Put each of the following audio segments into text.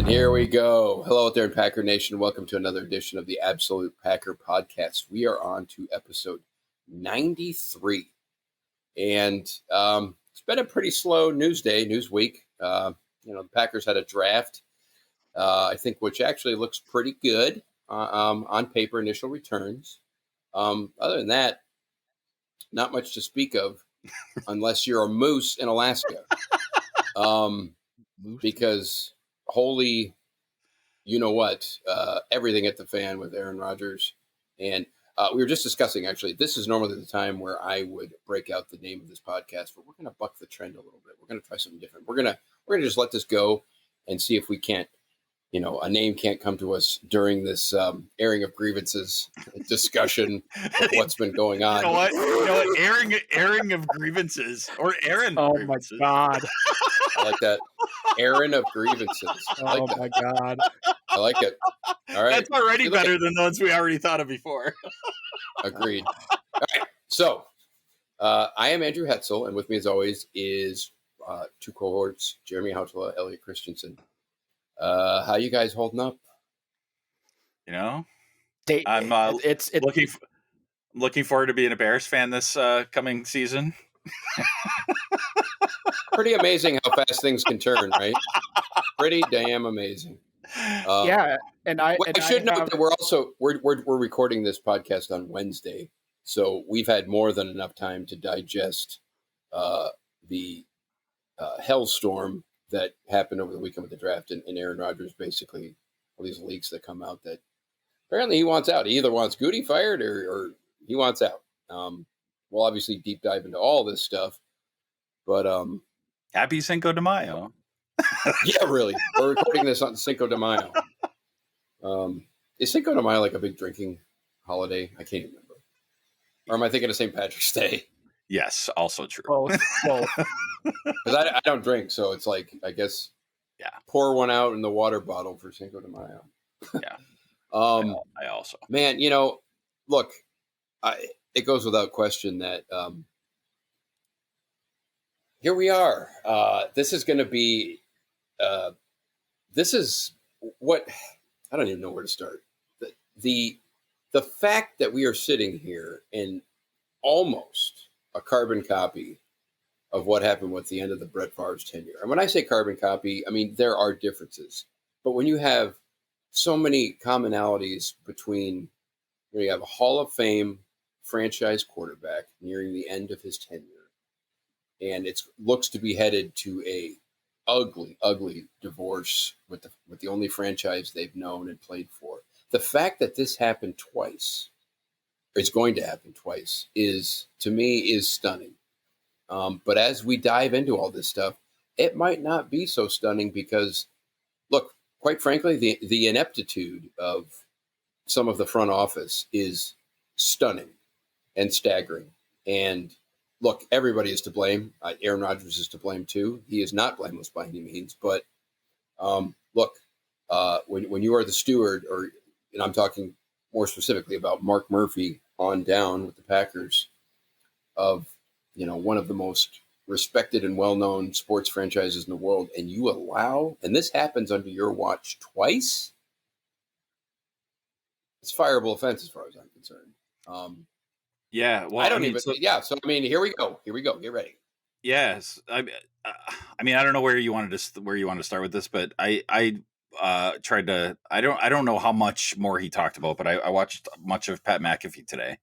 Here we go. Hello out there in Packer Nation. Welcome to another edition of the Absolute Packer Podcast. We are on to episode 93. And it's been a pretty slow news week. The Packers had a draft, I think, which actually looks pretty good on paper, initial returns. Other than that, not much to speak of unless you're a moose in Alaska. Because holy, you know what, everything at the fan with Aaron Rodgers. And we were just discussing, actually, this is normally the time where I would break out the name of this podcast, but we're going to buck the trend a little bit. We're going to try something different. We're going to just let this go and see if we can't, a name can't come to us during this airing of grievances discussion of what's been going on. You know what? Airing of grievances or Aaron. Oh grievances. My God! I like that. Aaron of Grievances. My God! I like it. All right, that's already better than the ones we already thought of before. Agreed. All right, so I am Andrew Hetzel, and with me, as always, is two cohorts: Jeremy Hautala, Elliot Christensen. How you guys holding up? I'm It's looking forward to being a Bears fan this coming season. Pretty amazing how fast things can turn, right? Pretty damn amazing. and I should note that we're recording this podcast on Wednesday, so we've had more than enough time to digest the hellstorm that happened over the weekend with the draft and Aaron Rodgers. Basically, all these leaks that come out that apparently he wants out. He either wants Gute fired or he wants out. We'll obviously deep dive into all this stuff, but happy Cinco de Mayo. Yeah, really. We're recording this on Cinco de Mayo. Is Cinco de Mayo like a big drinking holiday? I can't remember. Or am I thinking of St. Patrick's Day? Yes, also true. Both. Because I don't drink, so it's like, I guess, pour one out in the water bottle for Cinco de Mayo. Yeah. I also. Man, look, it goes without question that here we are. This is going to be, this is what, I don't even know where to start. The fact that we are sitting here in almost a carbon copy of what happened with the end of the Brett Favre's tenure. And when I say carbon copy, I mean, there are differences. But when you have so many commonalities between, you have a Hall of Fame franchise quarterback nearing the end of his tenure, and it looks to be headed to a ugly divorce with the only franchise they've known and played for. The fact that this happened twice, or it's going to happen twice, is stunning. But as we dive into all this stuff, it might not be so stunning because, look, quite frankly, the ineptitude of some of the front office is stunning and staggering. And look, everybody is to blame. Aaron Rodgers is to blame too. He is not blameless by any means. But look, when you are the steward, and I'm talking more specifically about Mark Murphy on down with the Packers, of one of the most respected and well-known sports franchises in the world, and you allow, and this happens under your watch twice, it's a fireable offense as far as I'm concerned. So here we go. Get ready. Yes, I don't know where you wanted to start with this, but I tried to. I don't know how much more he talked about, but I watched much of Pat McAfee today.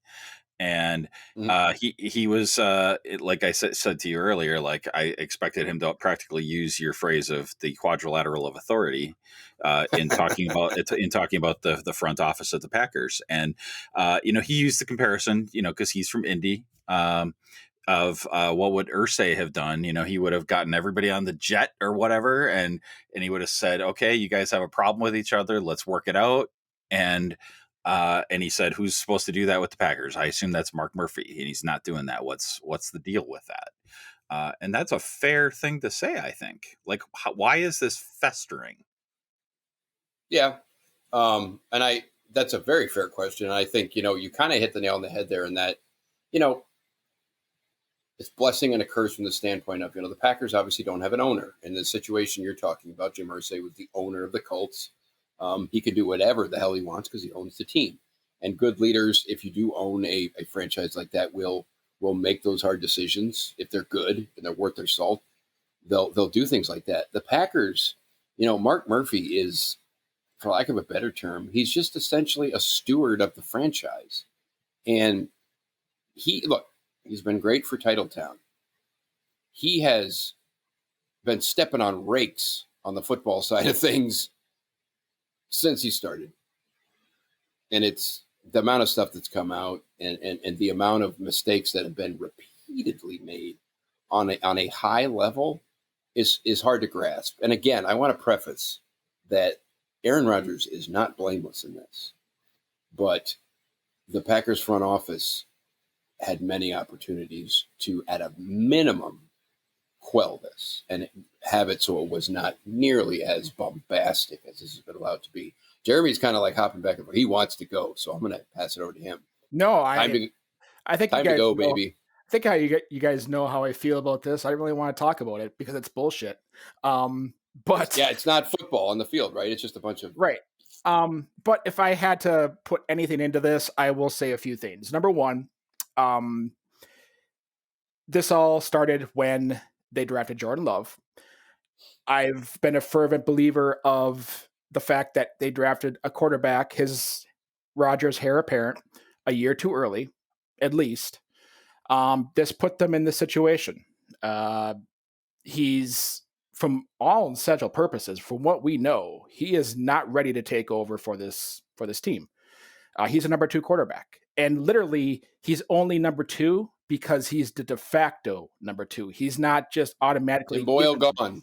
And he was like I said to you earlier, like I expected him to practically use your phrase of the quadrilateral of authority in talking about the front office of the Packers. And he used the comparison, because he's from Indy, of what would Irsay have done. He would have gotten everybody on the jet or whatever, and he would have said, okay, you guys have a problem with each other, let's work it out. And he said, who's supposed to do that with the Packers? I assume that's Mark Murphy, and he's not doing that. What's the deal with that? And that's a fair thing to say, I think. Like, why is this festering? Yeah. That's a very fair question. And I think, you kind of hit the nail on the head there in that, it's blessing and a curse from the standpoint of, the Packers obviously don't have an owner. In the situation you're talking about, Jim Irsay was the owner of the Colts. He can do whatever the hell he wants because he owns the team. And good leaders, if you do own a franchise like that, will make those hard decisions. If they're good and they're worth their salt, they'll do things like that. The Packers, Mark Murphy is, for lack of a better term, he's just essentially a steward of the franchise. And he's been great for Titletown. He has been stepping on rakes on the football side of things since he started. And it's the amount of stuff that's come out and the amount of mistakes that have been repeatedly made on a high level is hard to grasp. And again, I want to preface that Aaron Rodgers is not blameless in this, but the Packers front office had many opportunities to, at a minimum, quell this and have it so it was not nearly as bombastic as this has been allowed to be. Jeremy's kind of like hopping back and forth. He wants to go, so I'm going to pass it over to him. No, I think time to go, baby. I think you guys know how I feel about this. I don't really want to talk about it because it's bullshit. But yeah, it's not football on the field, right? It's just a bunch of right. But if I had to put anything into this, I will say a few things. Number one, this all started when they drafted Jordan Love. I've been a fervent believer of the fact that they drafted a quarterback, his Rodgers heir apparent, a year too early, at least. This put them in this situation. He's, from all essential purposes, from what we know, he is not ready to take over for this team. He's a number 2 quarterback. And literally, he's only number 2 because he's the de facto number 2. He's not just automatically. Tim Boyle gone.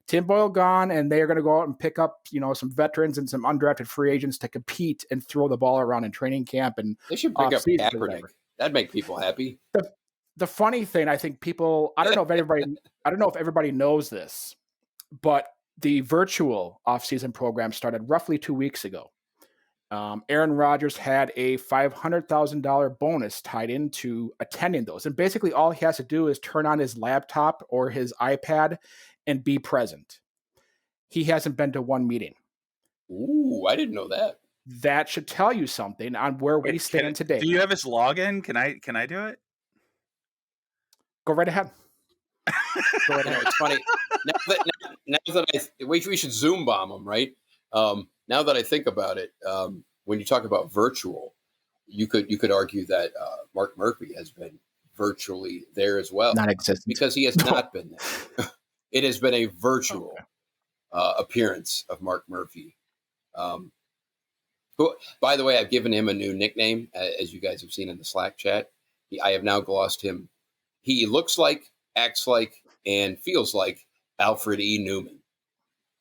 Tim Boyle gone, and they are going to go out and pick up, some veterans and some undrafted free agents to compete and throw the ball around in training camp. And they should pick up Kaepernick. That'd make people happy. The funny thing, I think people, I don't know if everybody knows this, but the virtual offseason program started roughly 2 weeks ago. Aaron Rodgers had a $500,000 bonus tied into attending those. And basically all he has to do is turn on his laptop or his iPad and be present. He hasn't been to one meeting. Ooh, I didn't know that. That should tell you something on where we stand today. Do you have his login? Can I do it? Go right ahead. It's funny. Now that we should Zoom bomb him, right? Now that I think about it, when you talk about virtual, you could argue that Mark Murphy has been virtually there as well, non-existent, because he has not been there. It has been a virtual appearance of Mark Murphy. Who, by the way, I've given him a new nickname, as you guys have seen in the Slack chat. I have now glossed him. He looks like, acts like, and feels like Alfred E. Newman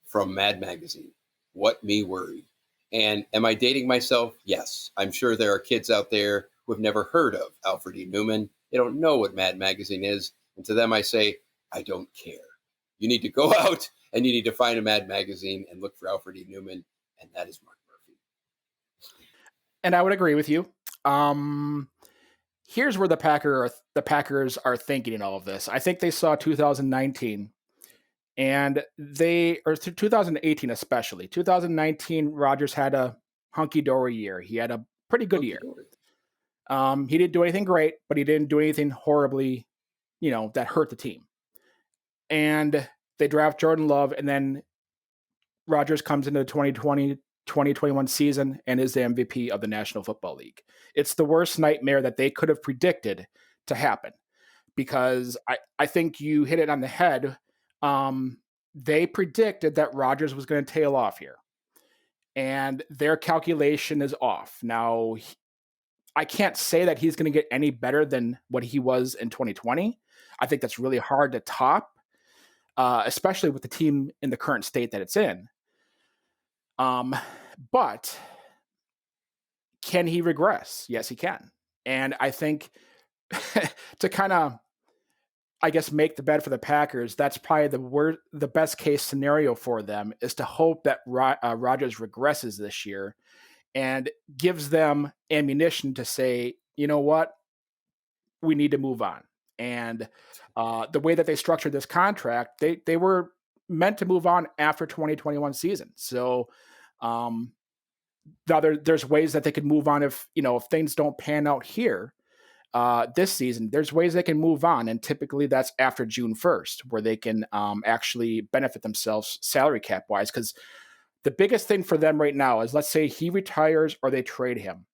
from Mad Magazine. What me worried. And am I dating myself? Yes. I'm sure there are kids out there who have never heard of Alfred E. Newman. They don't know what Mad Magazine is. And to them, I say, I don't care. You need to go out and you need to find a Mad Magazine and look for Alfred E. Newman. And that is Mark Murphy. And I would agree with you. Here's where the Packers are thinking in all of this. I think they saw 2019 and 2018 especially. 2019, Rodgers had a hunky-dory year. He had a pretty good year. He didn't do anything great, but he didn't do anything horribly, that hurt the team. And they draft Jordan Love, and then Rodgers comes into the 2021 season and is the MVP of the National Football League. It's the worst nightmare that they could have predicted to happen, because I think you hit it on the head. They predicted that Rodgers was going to tail off here, and their calculation is off. Now, I can't say that he's going to get any better than what he was in 2020. I think that's really hard to top, especially with the team in the current state that it's in. But can he regress? Yes, he can. And I think to kind of, make the bet for the Packers, that's probably the best case scenario for them, is to hope that Rodgers regresses this year and gives them ammunition to say, you know what, we need to move on. And the way that they structured this contract, they were meant to move on after 2021 season. So now there's ways that they could move on if things don't pan out here this season. There's ways they can move on, and typically that's after June 1st, where they can actually benefit themselves salary cap wise. Because the biggest thing for them right now is, let's say he retires or they trade him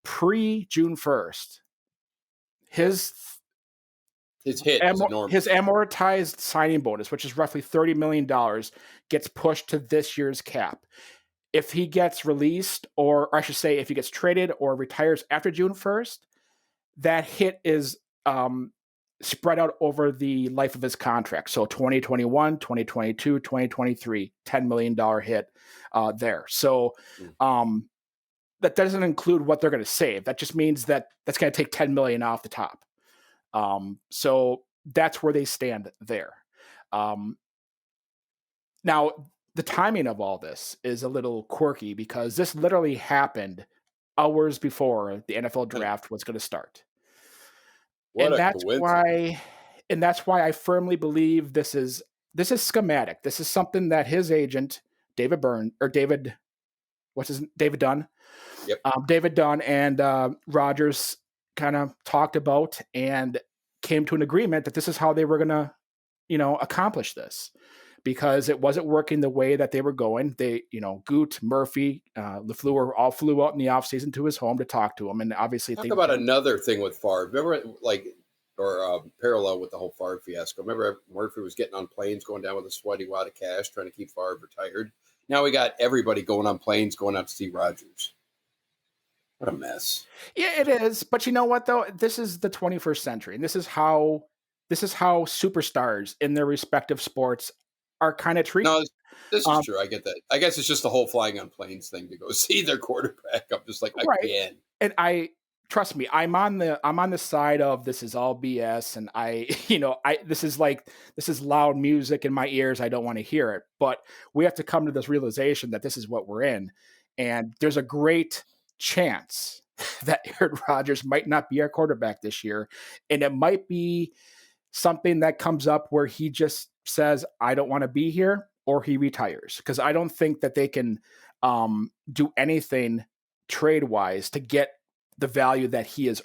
pre June 1st. His hit is enormous. His amortized signing bonus, which is roughly $30 million, gets pushed to this year's cap. If he gets released, or I should say, if he gets traded or retires after June 1st, that hit is spread out over the life of his contract. So 2021, 2022, 2023, $10 million hit there. So that doesn't include what they're going to save. That just means that that's going to take $10 million off the top. So that's where they stand there. Now, the timing of all this is a little quirky because this literally happened hours before the NFL draft was going to start. What and a coincidence. That's why I firmly believe this is schematic. This is something that his agent, David Dunn. Yep. David Dunn and Rodgers kind of talked about and came to an agreement that this is how they were going to, accomplish this, because it wasn't working the way that they were going. They, Gute, Murphy, LaFleur all flew out in the offseason to his home to talk to him. And obviously talk about another thing with Favre. Remember, parallel with the whole Favre fiasco. Remember, Murphy was getting on planes, going down with a sweaty wad of cash, trying to keep Favre retired. Now we got everybody going on planes, going out to see Rodgers. What a mess. Yeah, it is. But you know what, though? This is the 21st century, and this is how superstars in their respective sports are kind of treated. No, this is true. I get that. I guess it's just the whole flying on planes thing to go see their quarterback. I'm just like, right. Again. And trust me, I'm on the side of this is all BS, and this is loud music in my ears. I don't want to hear it, but we have to come to this realization that this is what we're in, and there's a great chance that Aaron Rodgers might not be our quarterback this year, and it might be something that comes up where he just says, I don't want to be here, or he retires, because I don't think that they can do anything trade-wise to get the value that he is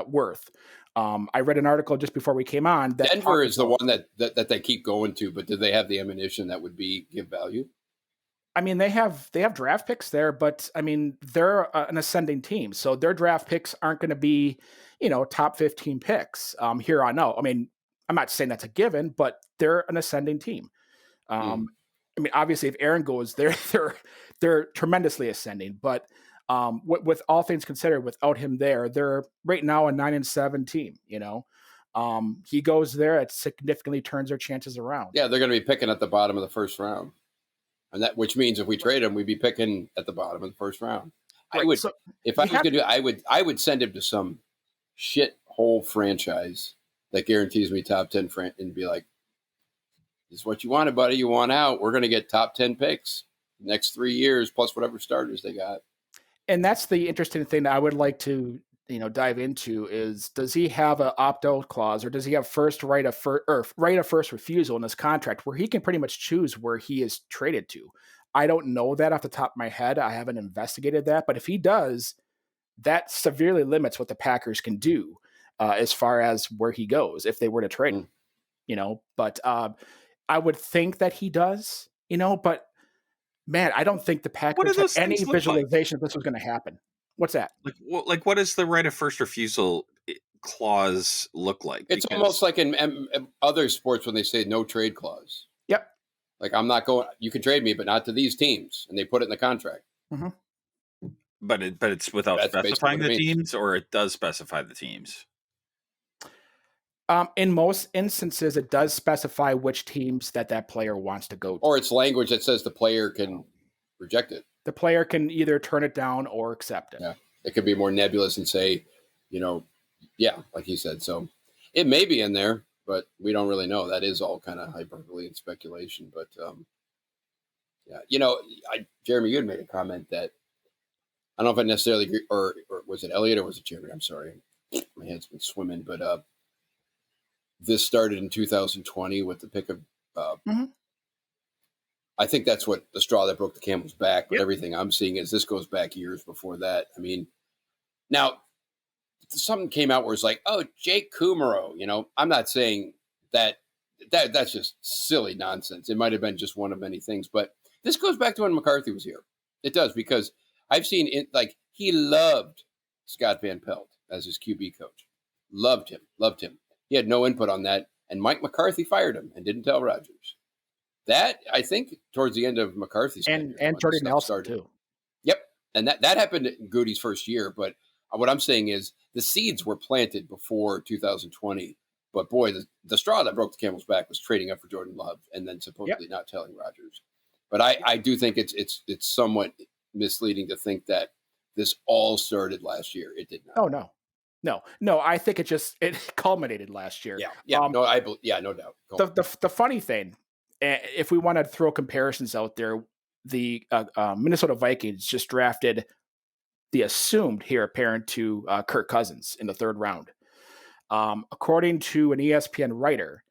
worth. I read an article just before we came on. That Denver is the one that they keep going to, but do they have the ammunition that would give value? I mean, they have draft picks there, but I mean, they're an ascending team, so their draft picks aren't going to be, top 15 picks here on out. I mean, I'm not saying that's a given, but they're an ascending team. I mean, obviously, if Aaron goes, they're tremendously ascending. But with all things considered, without him there, they're right now a 9-7 team. He goes there, it significantly turns their chances around. Yeah, they're going to be picking at the bottom of the first round. And that, which means if we trade him, we'd be picking at the bottom of the first round. Right. I would, so if I was going to do it, I would send him to some shit hole franchise that guarantees me top 10 and be like, this is what you wanted, buddy. You want out. We're going to get top 10 picks next 3 years, plus whatever starters they got. And that's the interesting thing that I would like to, dive into is, does he have an opt-out clause, or does he have right of first refusal in his contract where he can pretty much choose where he is traded to? I don't know that off the top of my head. I haven't investigated that, but if he does, that severely limits what the Packers can do as far as where he goes if they were to trade him. But I would think that he does, but man, I don't think the Packers had any visualization this was going to happen. What's that? Like, what does the right of first refusal clause look like? It's almost like in other sports when they say no trade clause. Yep. Like, I'm not going, you can trade me, but not to these teams. And they put it in the contract. Mm-hmm. But it's without specifying the teams, or it does specify the teams? In most instances, it does specify which teams that player wants to go to. Or it's language that says the player can reject it. The player can either turn it down or accept it. Yeah. It could be more nebulous and say, like you said. So it may be in there, but we don't really know. That is all kind of hyperbole and speculation. But, Jeremy, you had made a comment that I don't know if I necessarily agree, or was it Elliot or was it Jeremy? I'm sorry. My head's been swimming, but this started in 2020 with the pick of. Mhm. I think that's what the straw that broke the camel's back. But Yep. everything I'm seeing is this goes back years before that. I mean, now something came out where it's like, oh, Jake Kumaro. I'm not saying that's just silly nonsense. It might have been just one of many things, but this goes back to when McCarthy was here. It does, because I've seen it, like, he loved Scott Van Pelt as his QB coach. Loved him. He had no input on that, and Mike McCarthy fired him and didn't tell Rodgers. That, I think, towards the end of McCarthy's tenure, And when Jordy this stuff Nelson started. too. Yep, and that happened in Goody's first year. But what I'm saying is the seeds were planted before 2020. But boy, the straw that broke the camel's back was trading up for Jordan Love and then supposedly not telling Rodgers. But I do think it's somewhat misleading to think that this all started last year. It did not. Oh no. I think it culminated last year. Yeah. No doubt. The funny thing, if we want to throw comparisons out there, the Minnesota Vikings just drafted the assumed heir apparent to Kirk Cousins in the third round. According to an ESPN writer,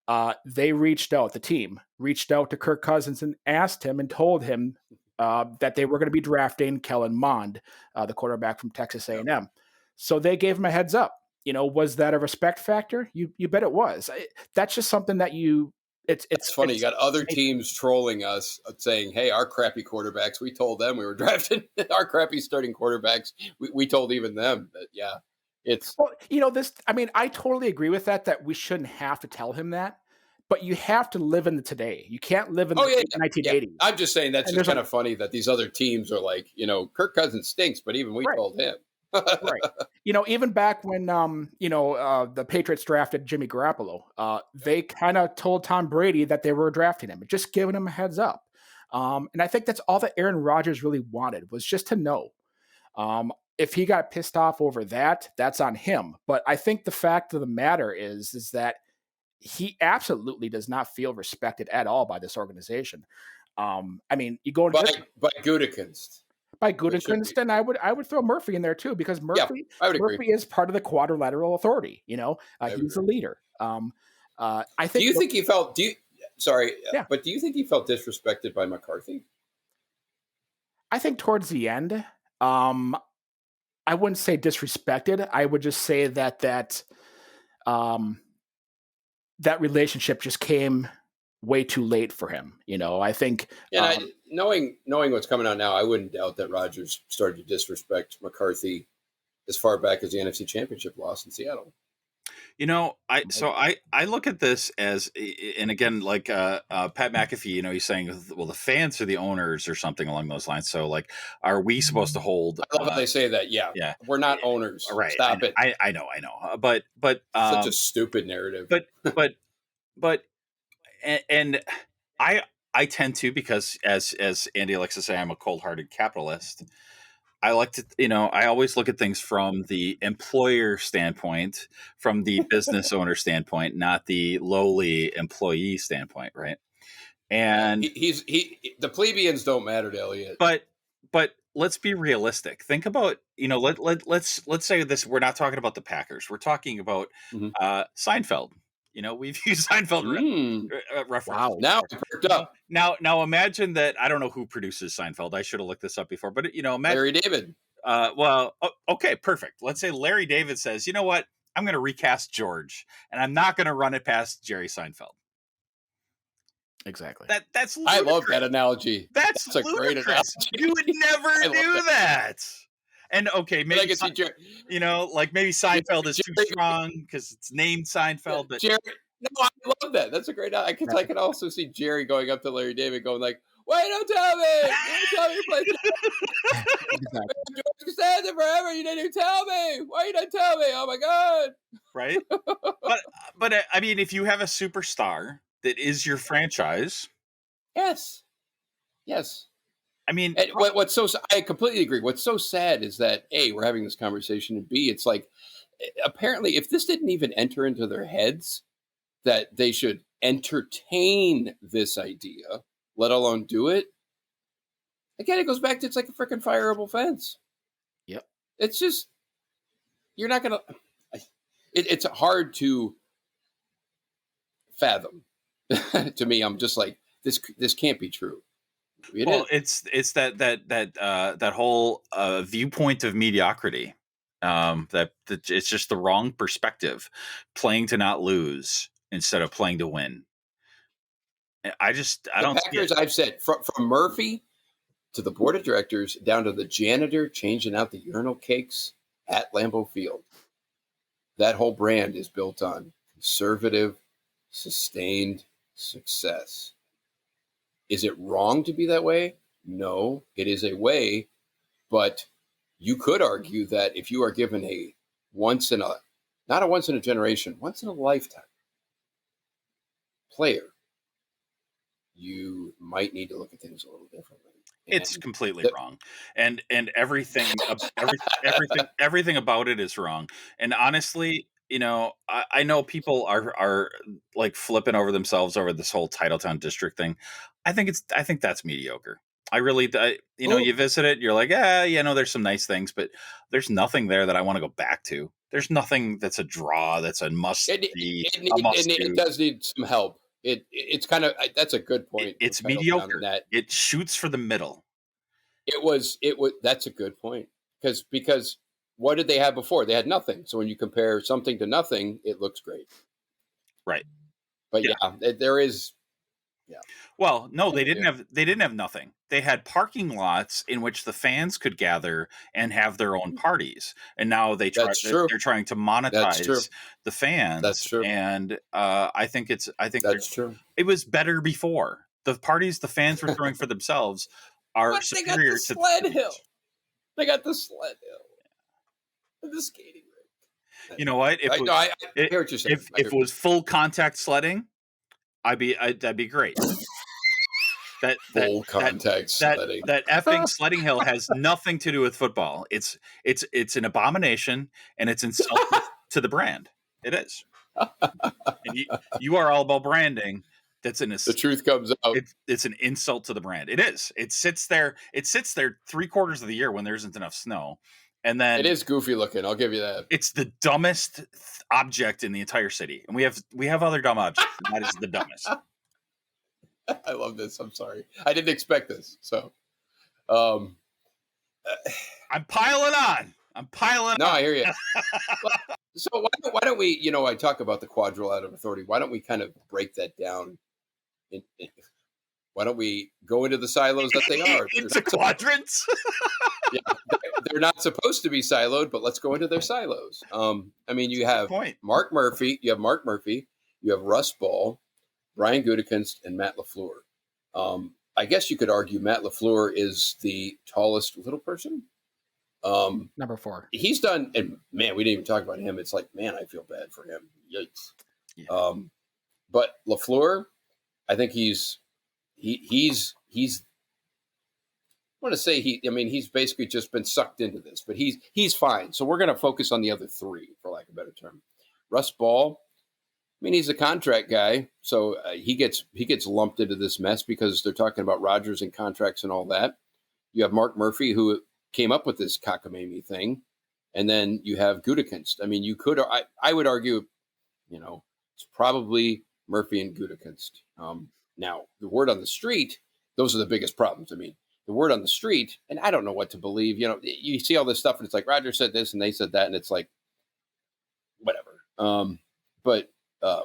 the team reached out to Kirk Cousins and asked him and told him that they were going to be drafting Kellen Mond, the quarterback from Texas A&M. So they gave him a heads up. Was that a respect factor? You bet it was. That's just something that it's funny. You got other teams trolling us saying, hey, our crappy quarterbacks, we told them we were drafting our crappy starting quarterbacks. We told even them that, I totally agree with that we shouldn't have to tell him that, but you have to live in the today. You can't live in the 1980s. Yeah. I'm just saying that's just kind of funny that these other teams are like, Kirk Cousins stinks, but even we told him. Right. Even back when, the Patriots drafted Jimmy Garoppolo, they kind of told Tom Brady that they were drafting him, just giving him a heads up. And I think that's all that Aaron Rodgers really wanted, was just to know. If he got pissed off over that, that's on him. But I think the fact of the matter is that he absolutely does not feel respected at all by this organization. You go to by Gutekunst. By Gutekunst, and I would throw Murphy in there too, because Murphy is part of the quadrilateral authority. He's a leader. I think. Do you think he felt? But do you think he felt disrespected by McCarthy? I think towards the end, I wouldn't say disrespected. I would just say that relationship just came way too late for him. I think. Knowing what's coming out now, I wouldn't doubt that Rodgers started to disrespect McCarthy as far back as the NFC Championship loss in Seattle. I look at this as, and again, like Pat McAfee, he's saying, well, the fans are the owners or something along those lines. So, like, are we supposed to hold? I love how they say that. Yeah, we're not owners. Right? Stop it. I know. But such a stupid narrative. But I tend to, because as Andy likes to say, I'm a cold-hearted capitalist. I like to, I always look at things from the employer standpoint, from the business owner standpoint, not the lowly employee standpoint, right? And the plebeians don't matter to Elliot. But let's be realistic. Think about, let's say this. We're not talking about the Packers. We're talking about Seinfeld. We've used Seinfeld reference. Wow. Now it's perked up. Now imagine that. I don't know who produces Seinfeld. I should have looked this up before. But imagine Larry David. Okay, perfect. Let's say Larry David says, you know what? I'm going to recast George, and I'm not going to run it past Jerry Seinfeld. Exactly. That's ludicrous. I love that analogy. That's a great analogy. You would never do that. And okay, maybe maybe Seinfeld is too strong because it's named Seinfeld. But Jerry, no, I love that. That's a great. I can also see Jerry going up to Larry David, going like, "Wait, don't tell me! You didn't tell me to play George Costanza forever. You didn't even tell me. Why you didn't tell me? Oh my god!" Right. but I mean, if you have a superstar that is your franchise, yes. I mean, I completely agree. What's so sad is that A, we're having this conversation, and B, it's like, apparently, if this didn't even enter into their heads that they should entertain this idea, let alone do it, again, it goes back to, it's like a freaking fireable fence. Yep. It's just, you're not going to, it's hard to fathom. To me, I'm just like, this can't be true. Well, it's that whole viewpoint of mediocrity. That it's just the wrong perspective, playing to not lose instead of playing to win. I don't see Packers, it. I've said, from Murphy to the board of directors down to the janitor changing out the urinal cakes at Lambeau Field, that whole brand is built on conservative, sustained success. Is it wrong to be that way? No, it is a way, but you could argue that if you are given a not a once in a generation, once in a lifetime player, you might need to look at things a little differently. It's completely wrong, and everything everything about it is wrong. And honestly, I know people are like flipping over themselves over this whole Titletown district thing. I think that's mediocre. I really, you visit it, you're like, there's some nice things, but there's nothing there that I want to go back to. There's nothing that's a draw, that's a must see. It does need some help. It's kind of, that's a good point. It's mediocre. It shoots for the middle. It was. That's a good point because what did they have before? They had nothing. So when you compare something to nothing, it looks great. Right. But there is. Yeah. Well, no, they didn't have nothing. They had parking lots in which the fans could gather and have their own parties. And now they're trying to monetize the fans. That's true. And I think that's true. It was better before. The parties the fans were throwing for themselves are superior to sled hill. They got the sled hill. The skating rink. You know what? If it was full contact sledding, that'd be great. Full contact sledding. That effing sledding hill has nothing to do with football. It's an abomination, and it's insult to the brand. It is. And you are all about branding. The truth comes out. It's an insult to the brand. It is. It sits there 3/4 of the year when there isn't enough snow. And then it is goofy looking. I'll give you that. It's the dumbest object in the entire city. And we have other dumb objects. And that is the dumbest. I love this. I'm sorry. I didn't expect this. So I'm piling on. No, I hear you. So why don't we, I talk about the quadrilateral authority. Why don't we kind of break that down? Why don't we go into the silos that they are? Into quadrants? They're not supposed to be siloed, but let's go into their silos. You have Mark Murphy. You have Russ Ball, Brian Gutekunst, and Matt LaFleur. I guess you could argue Matt LaFleur is the tallest little person. Number 4. He's done, and man, we didn't even talk about him. It's like, man, I feel bad for him. Yikes. Yeah. But LaFleur, I think he's I want to say he's basically just been sucked into this, but he's fine. So we're going to focus on the other 3, for lack of a better term. Russ Ball, he's a contract guy, so he gets lumped into this mess because they're talking about Rodgers and contracts and all that. You have Mark Murphy, who came up with this cockamamie thing, and then you have Gutekunst. I would argue, it's probably Murphy and Gutekunst. Now, the word on the street, those are the biggest problems. The word on the street, and I don't know what to believe. You see all this stuff, and it's like Rodgers said this, and they said that, and it's like, whatever. But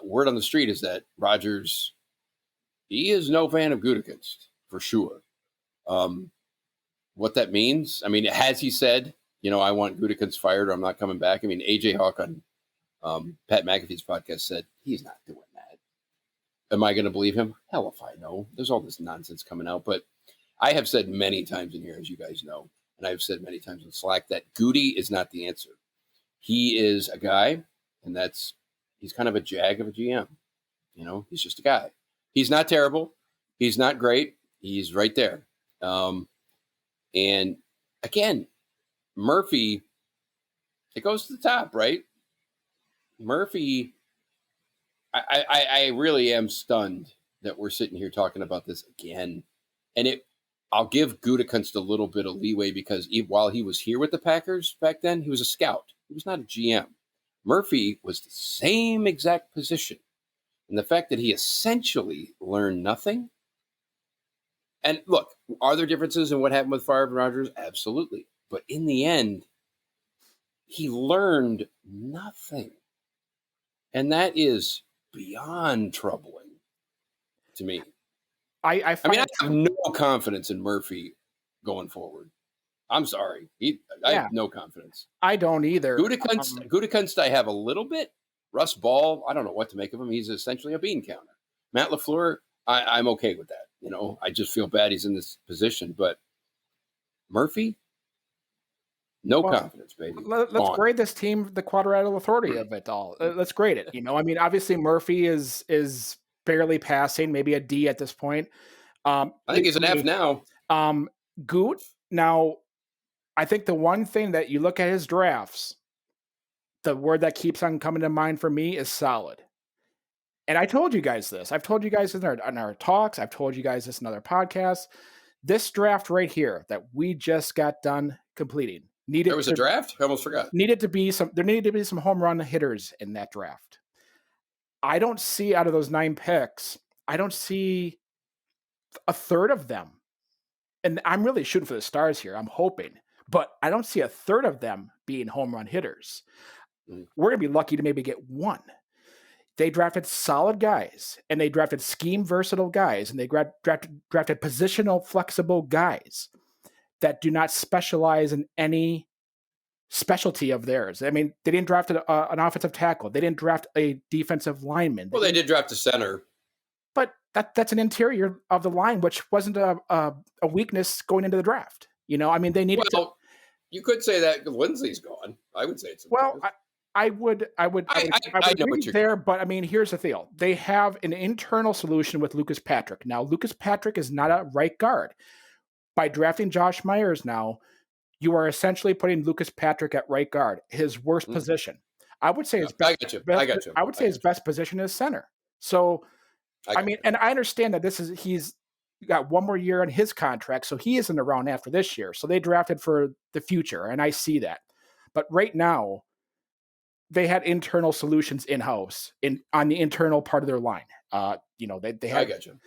word on the street is that Rodgers, he is no fan of Gutekunst, for sure. What that means, has he said, I want Gutekunst fired or I'm not coming back? AJ Hawk on Pat McAfee's podcast said he's not doing that. Am I going to believe him? Hell if I know. There's all this nonsense coming out. But I have said many times in here, as you guys know, and I've said many times in Slack, that Gute is not the answer. He is a guy, and he's kind of a jag of a GM. He's just a guy. He's not terrible. He's not great. He's right there. And again, Murphy, it goes to the top, right? Murphy, I really am stunned that we're sitting here talking about this again. And I'll give Gutekunst a little bit of leeway because while he was here with the Packers back then, he was a scout. He was not a GM. Murphy was the same exact position And the fact that he essentially learned nothing. And look, are there differences in what happened with Favre and Rodgers? Absolutely. But in the end, he learned nothing. And that is beyond troubling to me. I have no confidence in Murphy going forward. I'm sorry. I have no confidence. I don't either. Gutekunst, I have a little bit. Russ Ball, I don't know what to make of him. He's essentially a bean counter. Matt LaFleur, I'm okay with that. You know, I just feel bad he's in this position. But Murphy, no confidence, baby. Let's grade this team the quadrilateral authority of it all. Let's grade it. You know, I mean, obviously Murphy is barely passing, maybe a D at this point. I think he's an F now. Gute, now, I think the one thing that you look at his drafts, the word that keeps on coming to mind for me is solid. And I told you guys this. I've told you guys in our talks. I've told you guys this in other podcasts. This draft right here that we just got done completing there was a draft? I almost forgot. There needed to be some home run hitters in that draft. I don't see out of those 9 picks, I don't see a third of them. And I'm really shooting for the stars here. I'm hoping. But I don't see a third of them being home run hitters. We're going to be lucky to maybe get one. They drafted solid guys, and they drafted scheme versatile guys, and they drafted positional flexible guys that do not specialize in any specialty of theirs. I mean, they didn't draft an offensive tackle. They didn't draft a defensive lineman. Well, they did draft a center. But that's an interior of the line, which wasn't a weakness going into the draft. You know, I mean, they needed to. You could say that Lindsey's gone. I would say it's I would agree there, but I mean, here's the deal. They have an internal solution with Lucas Patrick. Now, Lucas Patrick is not a right guard. By drafting Josh Myers now, you are essentially putting Lucas Patrick at right guard, his worst position. I would say his best. I would say his best position is center. So, I mean, and I understand that he's got one more year on his contract, so he isn't around after this year. So they drafted for the future, and I see that. But right now, they had internal solutions in-house on the internal part of their line. You know, they had. I got you.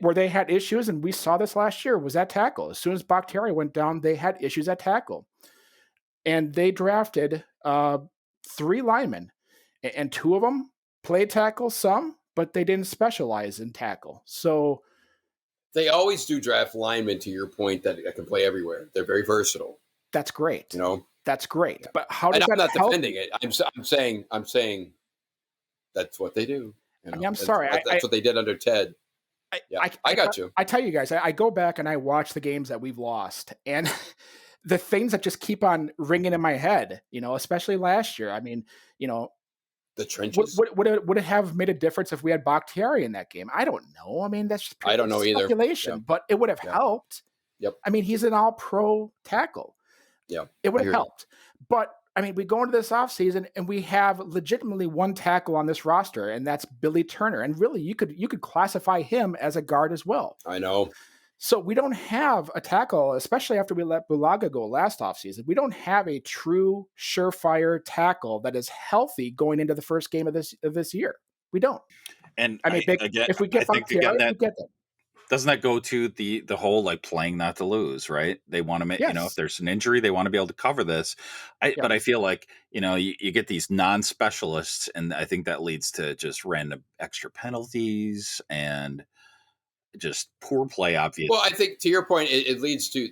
Where they had issues, and we saw this last year, was at tackle. As soon as Bakhtiari went down, they had issues at tackle. And they drafted 3 linemen, and 2 of them played tackle some, but they didn't specialize in tackle. So they always do draft linemen, to your point, that can play everywhere. They're very versatile. That's great. You know, that's great. Yeah. But how does I'm that not defending it. I'm saying that's what they do. You know? I mean, I'm sorry. That's what they did under Ted. I got you. I tell you guys, I go back and I watch the games that we've lost, and the things that just keep on ringing in my head, you know, especially last year. I mean, you know, the trenches. Would it have made a difference if we had Bakhtiari in that game? I don't know. I mean, that's just I don't know speculation, either. But it would have helped. Yep. I mean, he's an all-pro tackle. Yeah. It would have helped. But I mean, we go into this offseason and we have legitimately one tackle on this roster, and that's Billy Turner. And really, you could classify him as a guard as well. I know. So we don't have a tackle, especially after we let Bulaga go last offseason. We don't have a true surefire tackle that is healthy going into the first game of this year. We don't. And I mean, if we get Bakhtiari, we get them. Doesn't that go to the whole like playing not to lose, right? They want to make, you know, if there's an injury, they want to be able to cover this. But I feel like, you know, you get these non-specialists, and I think that leads to just random extra penalties and just poor play, obviously. Well, I think to your point, it leads to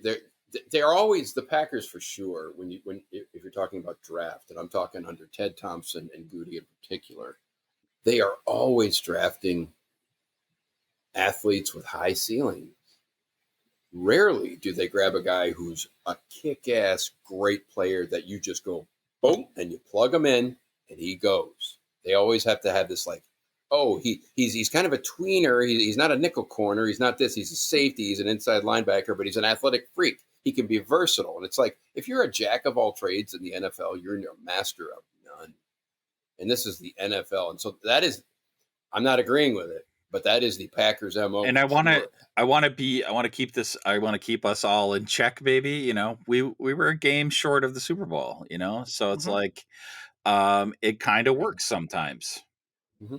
they're always the Packers for sure. If you're talking about draft, and I'm talking under Ted Thompson and Gute in particular, they are always drafting athletes with high ceilings. Rarely do they grab a guy who's a kick-ass great player that you just go boom and you plug him in and he goes. They always have to have this like, oh, he's kind of a tweener. He's not a nickel corner. He's not this. He's a safety. He's an inside linebacker, but he's an athletic freak. He can be versatile. And it's like, if you're a jack of all trades in the NFL, you're a master of none. And this is the NFL. And so that is, I'm not agreeing with it, but that is the Packers MO. And I want to keep us all in check, baby. You know, we were a game short of the Super Bowl, you know? So it's like, it kind of works sometimes. Mm-hmm.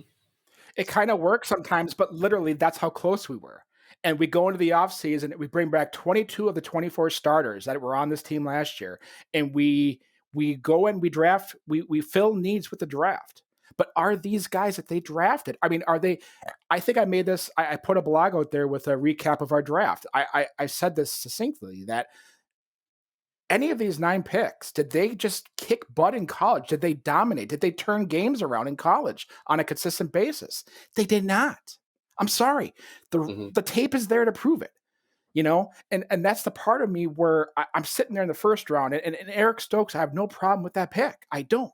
It kind of works sometimes, but literally that's how close we were. And we go into the offseason and we bring back 22 of the 24 starters that were on this team last year. And we go and we draft, we fill needs with the draft. But are these guys that they drafted? I mean, are they? I think I made this, I put a blog out there with a recap of our draft. I said this succinctly, that any of these 9 picks, did they just kick butt in college? Did they dominate? Did they turn games around in college on a consistent basis? They did not. I'm sorry. The tape is there to prove it, you know? And that's the part of me where I'm sitting there in the first round, and Eric Stokes, I have no problem with that pick. I don't.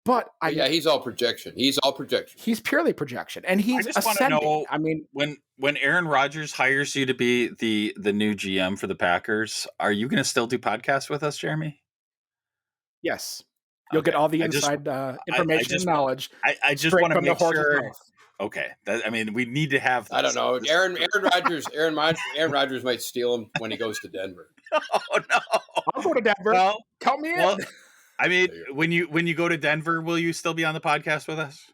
But yeah, he's all projection. He's all projection. He's purely projection, and he's ascending. Know, I mean, when Aaron Rodgers hires you to be the new GM for the Packers, are you going to still do podcasts with us, Jeremy? Yes, you'll get all the inside information and knowledge. I just want to make sure. Okay, I mean, we need to have. I don't know. Aaron Rodgers might steal him when he goes to Denver. Oh no! I'll go to Denver. Well, count me in. I mean, when you go to Denver, will you still be on the podcast with us?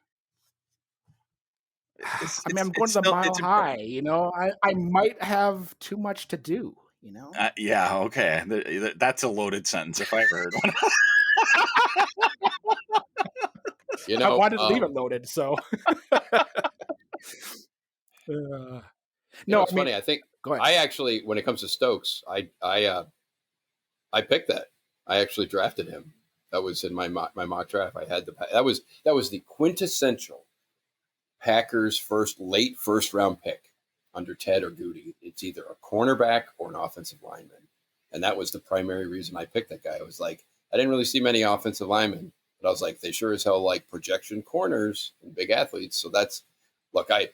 I'm going to the Mile High. You know, I might have too much to do. You know. Yeah. Okay. That's a loaded sentence if I ever heard one. You know, I wanted to leave it loaded, so. No, it's funny. I think I actually, when it comes to Stokes, I picked that. I actually drafted him. That was in my mock draft. I had that was the quintessential Packers late first round pick under Ted or Gute. It's either a cornerback or an offensive lineman, and that was the primary reason I picked that guy. I was like, I didn't really see many offensive linemen, but I was like, they sure as hell like projection corners and big athletes. So that's look, I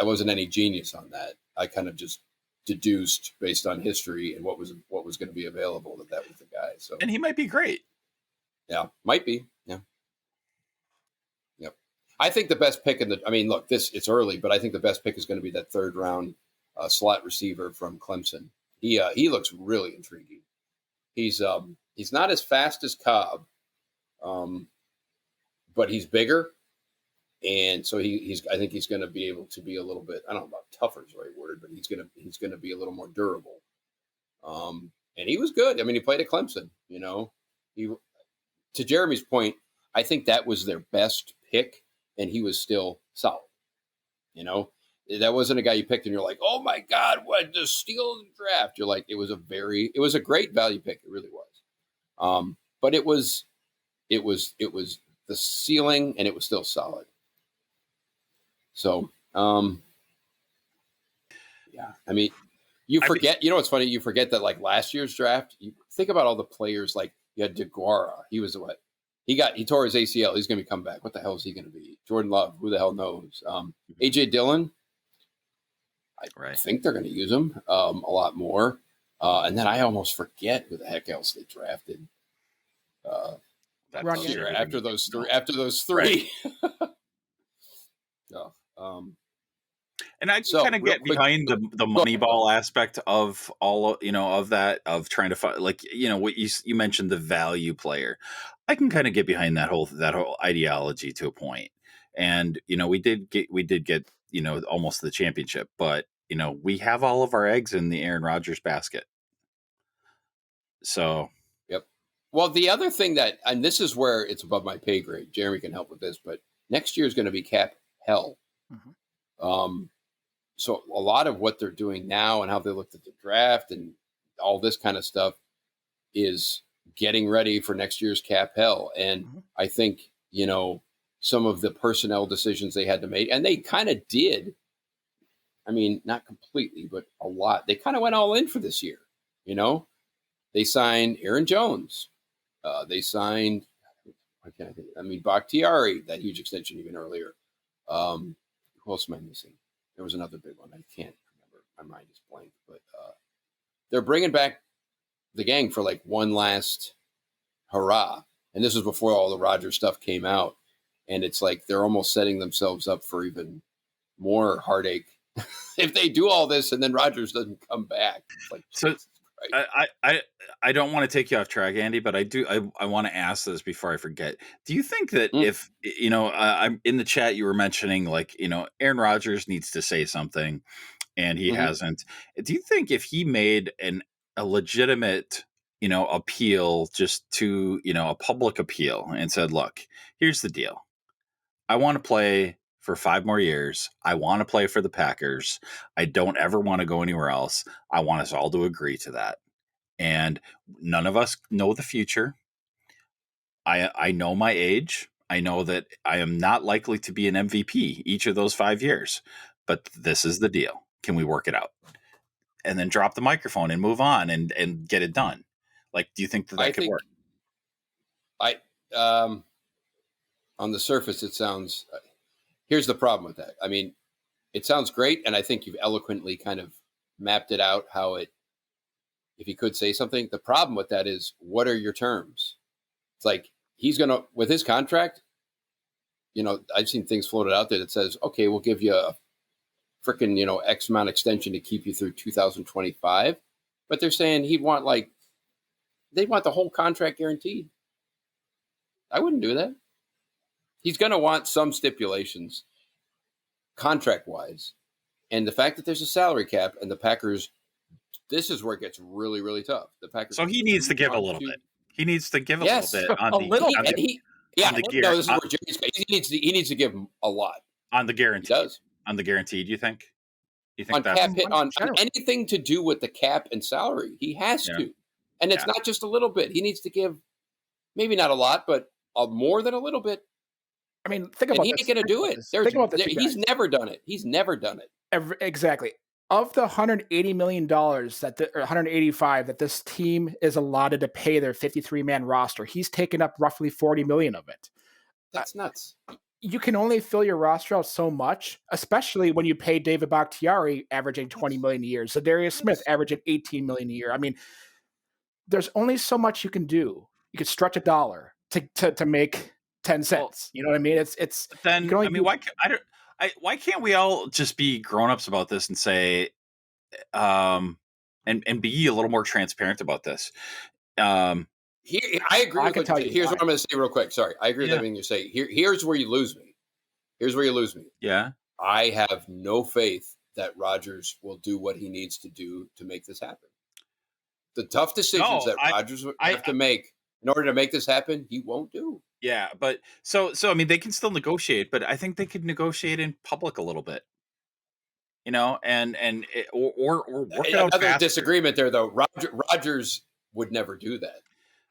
wasn't any genius on that. I kind of just deduced based on history and what was going to be available that was the guy. So and he might be great. Yeah, might be. Yeah. Yep. I think the best pick look, it's early, but I think the best pick is going to be that third round slot receiver from Clemson. He looks really intriguing. He's not as fast as Cobb, but he's bigger, and so I think he's going to be able to be a little bit, I don't know about tougher is the right word, but he's going to be a little more durable. And he was good. I mean, he played at Clemson. You know, to Jeremy's point, I think that was their best pick, and he was still solid. You know, that wasn't a guy you picked and you're like, oh my God, what the steal in the draft? You're like, it was a great value pick. It really was. But it was the ceiling, and it was still solid. So, yeah, I mean, you forget, you know, what's funny. You forget that like last year's draft, you think about all the players, like you had DeGuara. He was what? He tore his ACL. He's going to be coming back. What the hell is he going to be? Jordan Love. Who the hell knows? AJ Dillon. I think they're going to use him a lot more. And then I almost forget who the heck else they drafted. After those three. And I can kind of get behind the Moneyball aspect of all, you know, of that, of trying to find, like, you know, what you mentioned, the value player. I can kind of get behind that whole ideology to a point. And, you know, we did get, you know, almost the championship, but, you know, we have all of our eggs in the Aaron Rodgers basket. So, yep. Well, the other thing and this is where it's above my pay grade, Jeremy can help with this, but next year is going to be cap hell. Mm-hmm. So a lot of what they're doing now and how they looked at the draft and all this kind of stuff is getting ready for next year's cap hell. And I think, you know, some of the personnel decisions they had to make, and they kind of did. I mean, not completely, but a lot. They kind of went all in for this year. You know, they signed Aaron Jones. They signed, Bakhtiari, that huge extension even earlier. Who else am I missing? There was another big one. I can't remember. My mind is blank. But they're bringing back the gang for like one last hurrah. And this was before all the Rodgers stuff came out. And it's like they're almost setting themselves up for even more heartache if they do all this and then Rodgers doesn't come back. It's like, so I don't want to take you off track, Andy, but I want to ask this before I forget. Do you think that if I'm in the chat, you were mentioning like Aaron Rodgers needs to say something, and he hasn't. Do you think if he made a legitimate appeal just to a public appeal and said, look, here's the deal, I want to play for 5 more years. I want to play for the Packers. I don't ever want to go anywhere else. I want us all to agree to that. And none of us know the future. I know my age. I know that I am not likely to be an MVP each of those 5 years, but this is the deal. Can we work it out? And then drop the microphone and move on and get it done. Like, do you think that could work? On the surface, it sounds. Here's the problem with that. I mean, it sounds great, and I think you've eloquently kind of mapped it out how it. If he could say something, the problem with that is, what are your terms? It's like he's gonna with his contract. I've seen things floated out there that says, okay, we'll give you a freaking X amount extension to keep you through 2025, but they're saying they want the whole contract guaranteed. I wouldn't do that. He's going to want some stipulations contract-wise. And the fact that there's a salary cap and the Packers, this is where it gets really, really tough. The Packers. So he needs to give a little bit. He needs to give a little bit on a little bit. No, this is where he needs to give a lot on the guarantee. He does on the guaranteed? You think on cap hit on anything to do with the cap and salary? He has to, and it's not just a little bit. He needs to give maybe not a lot, but more than a little bit. I mean, think about he ain't going to do it. He's never done it. He's never done it. Exactly. Of the $180 million or $185 that this team is allotted to pay their 53-man roster, he's taken up roughly $40 million of it. That's nuts. You can only fill your roster out so much, especially when you pay David Bakhtiari averaging $20 million a year, Zadarius Smith averaging $18 million a year. I mean, there's only so much you can do. You could stretch $1 to make 10 cents. You know what I mean? It's then. I mean, why can't we all just be grown-ups about this and say, and be a little more transparent about this? I agree with what you. Here's what I'm going to say real quick. Sorry, I agree with everything you say. Here's where you lose me. Yeah, I have no faith that Rodgers will do what he needs to do to make this happen. The tough decisions that Rodgers would have to make in order to make this happen, he won't do. Yeah, but so I mean, they can still negotiate, but I think they could negotiate in public a little bit, or work it out. Another disagreement there, though. Rodgers would never do that.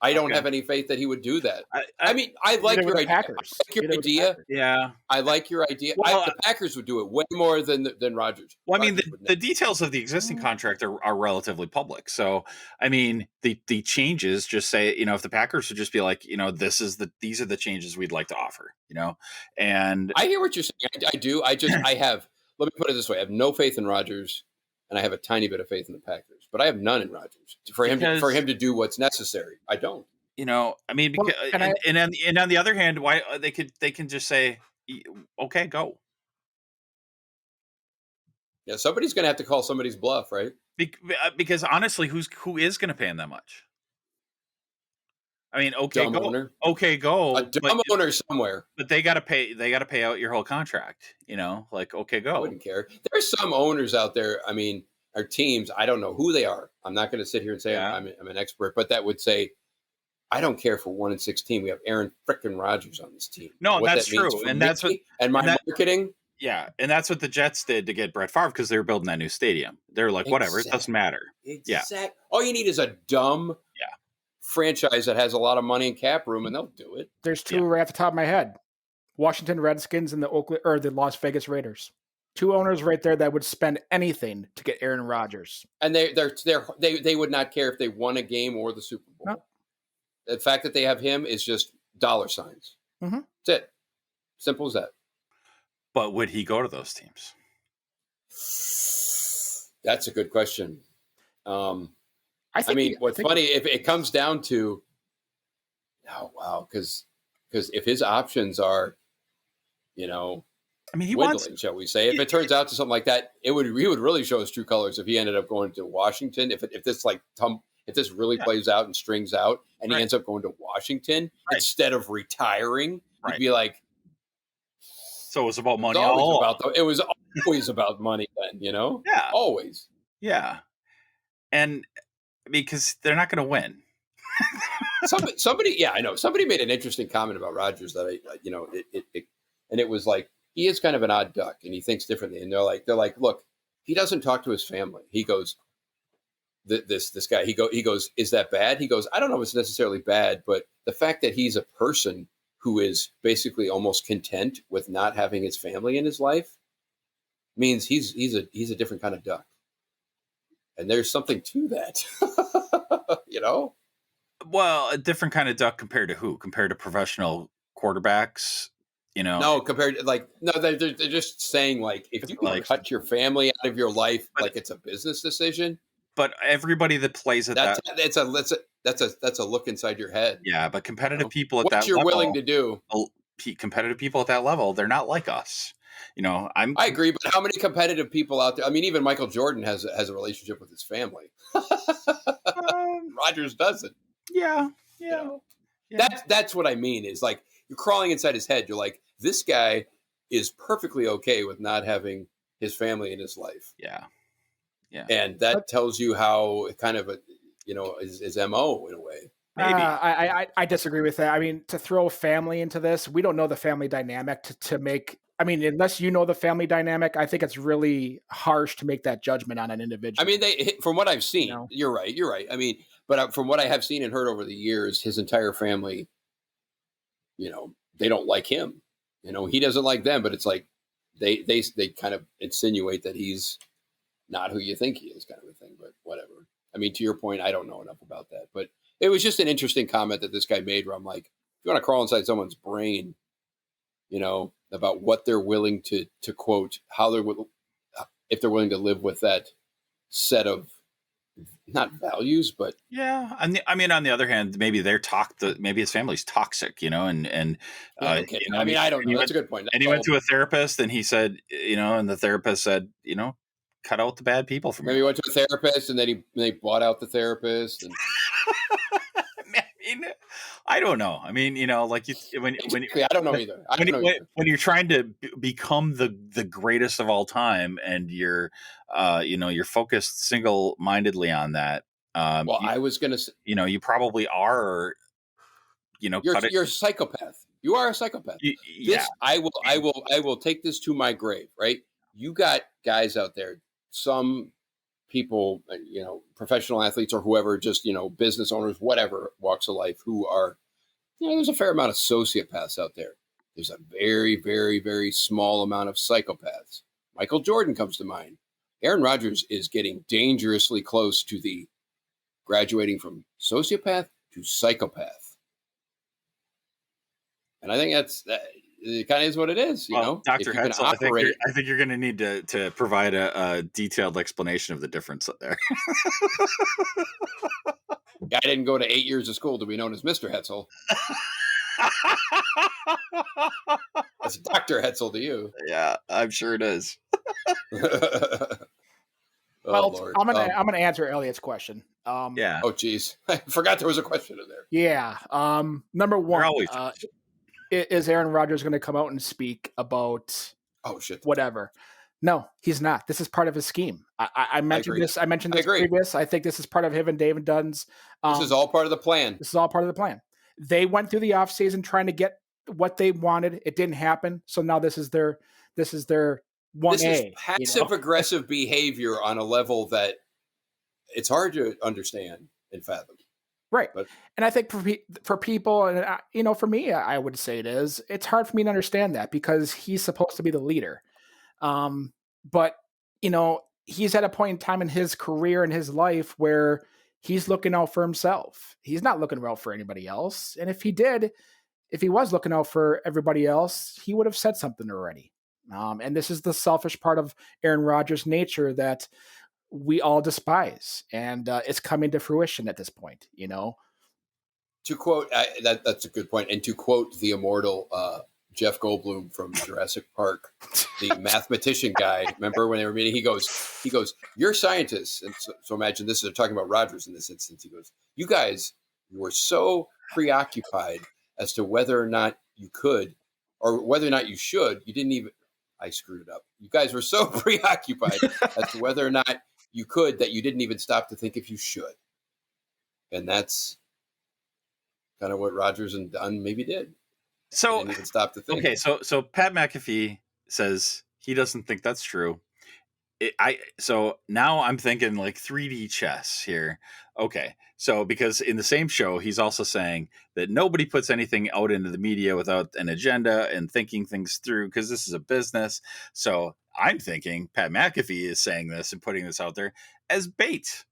I don't have any faith that he would do that. I mean, I like your idea. Yeah, I like your idea. Well, the Packers would do it way more than Rodgers. Well, I mean, the details of the existing contract are relatively public. So, I mean, the changes just say, if the Packers would just be like, these are the changes we'd like to offer, and I hear what you're saying. I do. Let me put it this way. I have no faith in Rodgers, and I have a tiny bit of faith in the Packers, but I have none in Rodgers for him to do what's necessary. I don't. I mean, because, and on the other hand, why they can just say, okay, go. Yeah, somebody's going to have to call somebody's bluff, right? Because honestly, who is going to pay him that much? I mean, okay, dumb go. Owner. Okay, go. A dumb owner somewhere. But they got to pay. They got to pay out your whole contract. Like, okay, go. I wouldn't care. There's some owners out there. I mean, our teams. I don't know who they are. I'm not going to sit here and say I'm an expert, but that would say, I don't care for 1-16. We have Aaron frickin' Rodgers on this team. No, that's true, and that's what marketing. Yeah, and that's what the Jets did to get Brett Favre because they were building that new stadium. They're like, whatever, it doesn't matter. Exactly. Yeah. All you need is a dumb franchise that has a lot of money and cap room, and they'll do it. There's two right off the top of my head: Washington Redskins and the Las Vegas Raiders. Two owners right there that would spend anything to get Aaron Rodgers, and they would not care if they won a game or the Super Bowl. No. The fact that they have him is just dollar signs. Mm-hmm. That's it. Simple as that. But would he go to those teams? That's a good question. I mean, what's funny, if it comes down to, because if his options are, I mean, he dwindling, shall we say? If it turns out to something like that, he would really show his true colors if he ended up going to Washington. If this if this really plays out and strings out, and he ends up going to Washington instead of retiring, you'd be like, so it was about money. It was always about money then, Yeah. Always. Yeah. And because they're not going to win. Somebody, I know. Somebody made an interesting comment about Rodgers that and it was like, he is kind of an odd duck and he thinks differently. And they're like, look, he doesn't talk to his family. He goes, this guy, he goes, is that bad? He goes, I don't know if it's necessarily bad, but the fact that he's a person who is basically almost content with not having his family in his life means he's a different kind of duck. And there's something to that, Well, a different kind of duck compared to who? Compared to professional quarterbacks, No, compared to they're just saying like if you can cut your family out of your life, like it's a business decision. But everybody that plays at that's a look inside your head. Yeah, but competitive people at that what you're level, willing to do. Competitive people at that level, they're not like us. I agree, but how many competitive people out there? I mean, even Michael Jordan has a relationship with his family. Rodgers doesn't. Yeah. That's what I mean. Is like you're crawling inside his head. You're like, this guy is perfectly okay with not having his family in his life. Yeah. And that tells you how kind of his MO in a way. Maybe. I disagree with that. I mean, to throw family into this, we don't know the family dynamic to make. I mean, unless you know the family dynamic, I think it's really harsh to make that judgment on an individual. I mean, from what I've seen, you're right. I mean, but from what I have seen and heard over the years, his entire family, they don't like him. He doesn't like them, but it's like they kind of insinuate that he's not who you think he is, kind of a thing. But whatever. I mean, to your point, I don't know enough about that, but it was just an interesting comment that this guy made where I'm like, if you want to crawl inside someone's brain, about what they're willing to quote, if they're willing to live with that set of not values, but I mean, on the other hand, maybe maybe his family's toxic, and I mean, I don't know. That's a good point. And he went to a therapist and he said, and the therapist said, cut out the bad people from maybe he went to a therapist and then they bought out the therapist and I don't know. I mean, like when I don't know either. When you're trying to become the greatest of all time, and you're focused single-mindedly on that. I was gonna say, you probably are. You're a psychopath. You are a psychopath. I will take this to my grave. Right? You got guys out there. Some people, professional athletes or whoever, just, business owners, whatever walks of life, who are, there's a fair amount of sociopaths out there. There's a very, very, very small amount of psychopaths. Michael Jordan comes to mind. Aaron Rodgers is getting dangerously close to the graduating from sociopath to psychopath. And I think it kind of is what it is, Dr. Hetzel, I think you're going to need to provide a detailed explanation of the difference there. Guy didn't go to 8 years of school to be known as Mr. Hetzel. That's Dr. Hetzel to you. Yeah, I'm sure it is. Well, I'm gonna answer Elliot's question. Yeah. Oh, geez, I forgot there was a question in there. Yeah. Number one. Is Aaron Rodgers going to come out and speak about whatever? No, he's not. This is part of his scheme. I mentioned this. I mentioned this previous. I think this is part of him and David Dunn's. This is all part of the plan. This is all part of the plan. They went through the offseason trying to get what they wanted. It didn't happen. So now this is their 1A. This is passive aggressive behavior on a level that it's hard to understand and fathom. Right. And I think for people, and for me, I would say it's hard for me to understand that because he's supposed to be the leader. But, he's at a point in time in his career and his life where he's looking out for himself. He's not looking out for anybody else. And if he was looking out for everybody else, he would have said something already. And this is the selfish part of Aaron Rodgers' nature that we all despise, and it's coming to fruition at this point. To quote, that's a good point. And to quote the immortal Jeff Goldblum from Jurassic Park, the mathematician guy. Remember when they were meeting? He goes, "You're scientists," and so imagine this is talking about Rodgers in this instance. He goes, "You guys were so preoccupied as to whether or not you could, or whether or not you should. You didn't even." I screwed it up. You guys were so preoccupied as to whether or not you could that you didn't even stop to think if you should. And that's kind of what Rodgers and Dunn maybe did. So didn't even stop to think. Okay, so Pat McAfee says he doesn't think that's true. So now I'm thinking like 3D chess here. Okay, so because in the same show he's also saying that nobody puts anything out into the media without an agenda and thinking things through because this is a business. So I'm thinking Pat McAfee is saying this and putting this out there as bait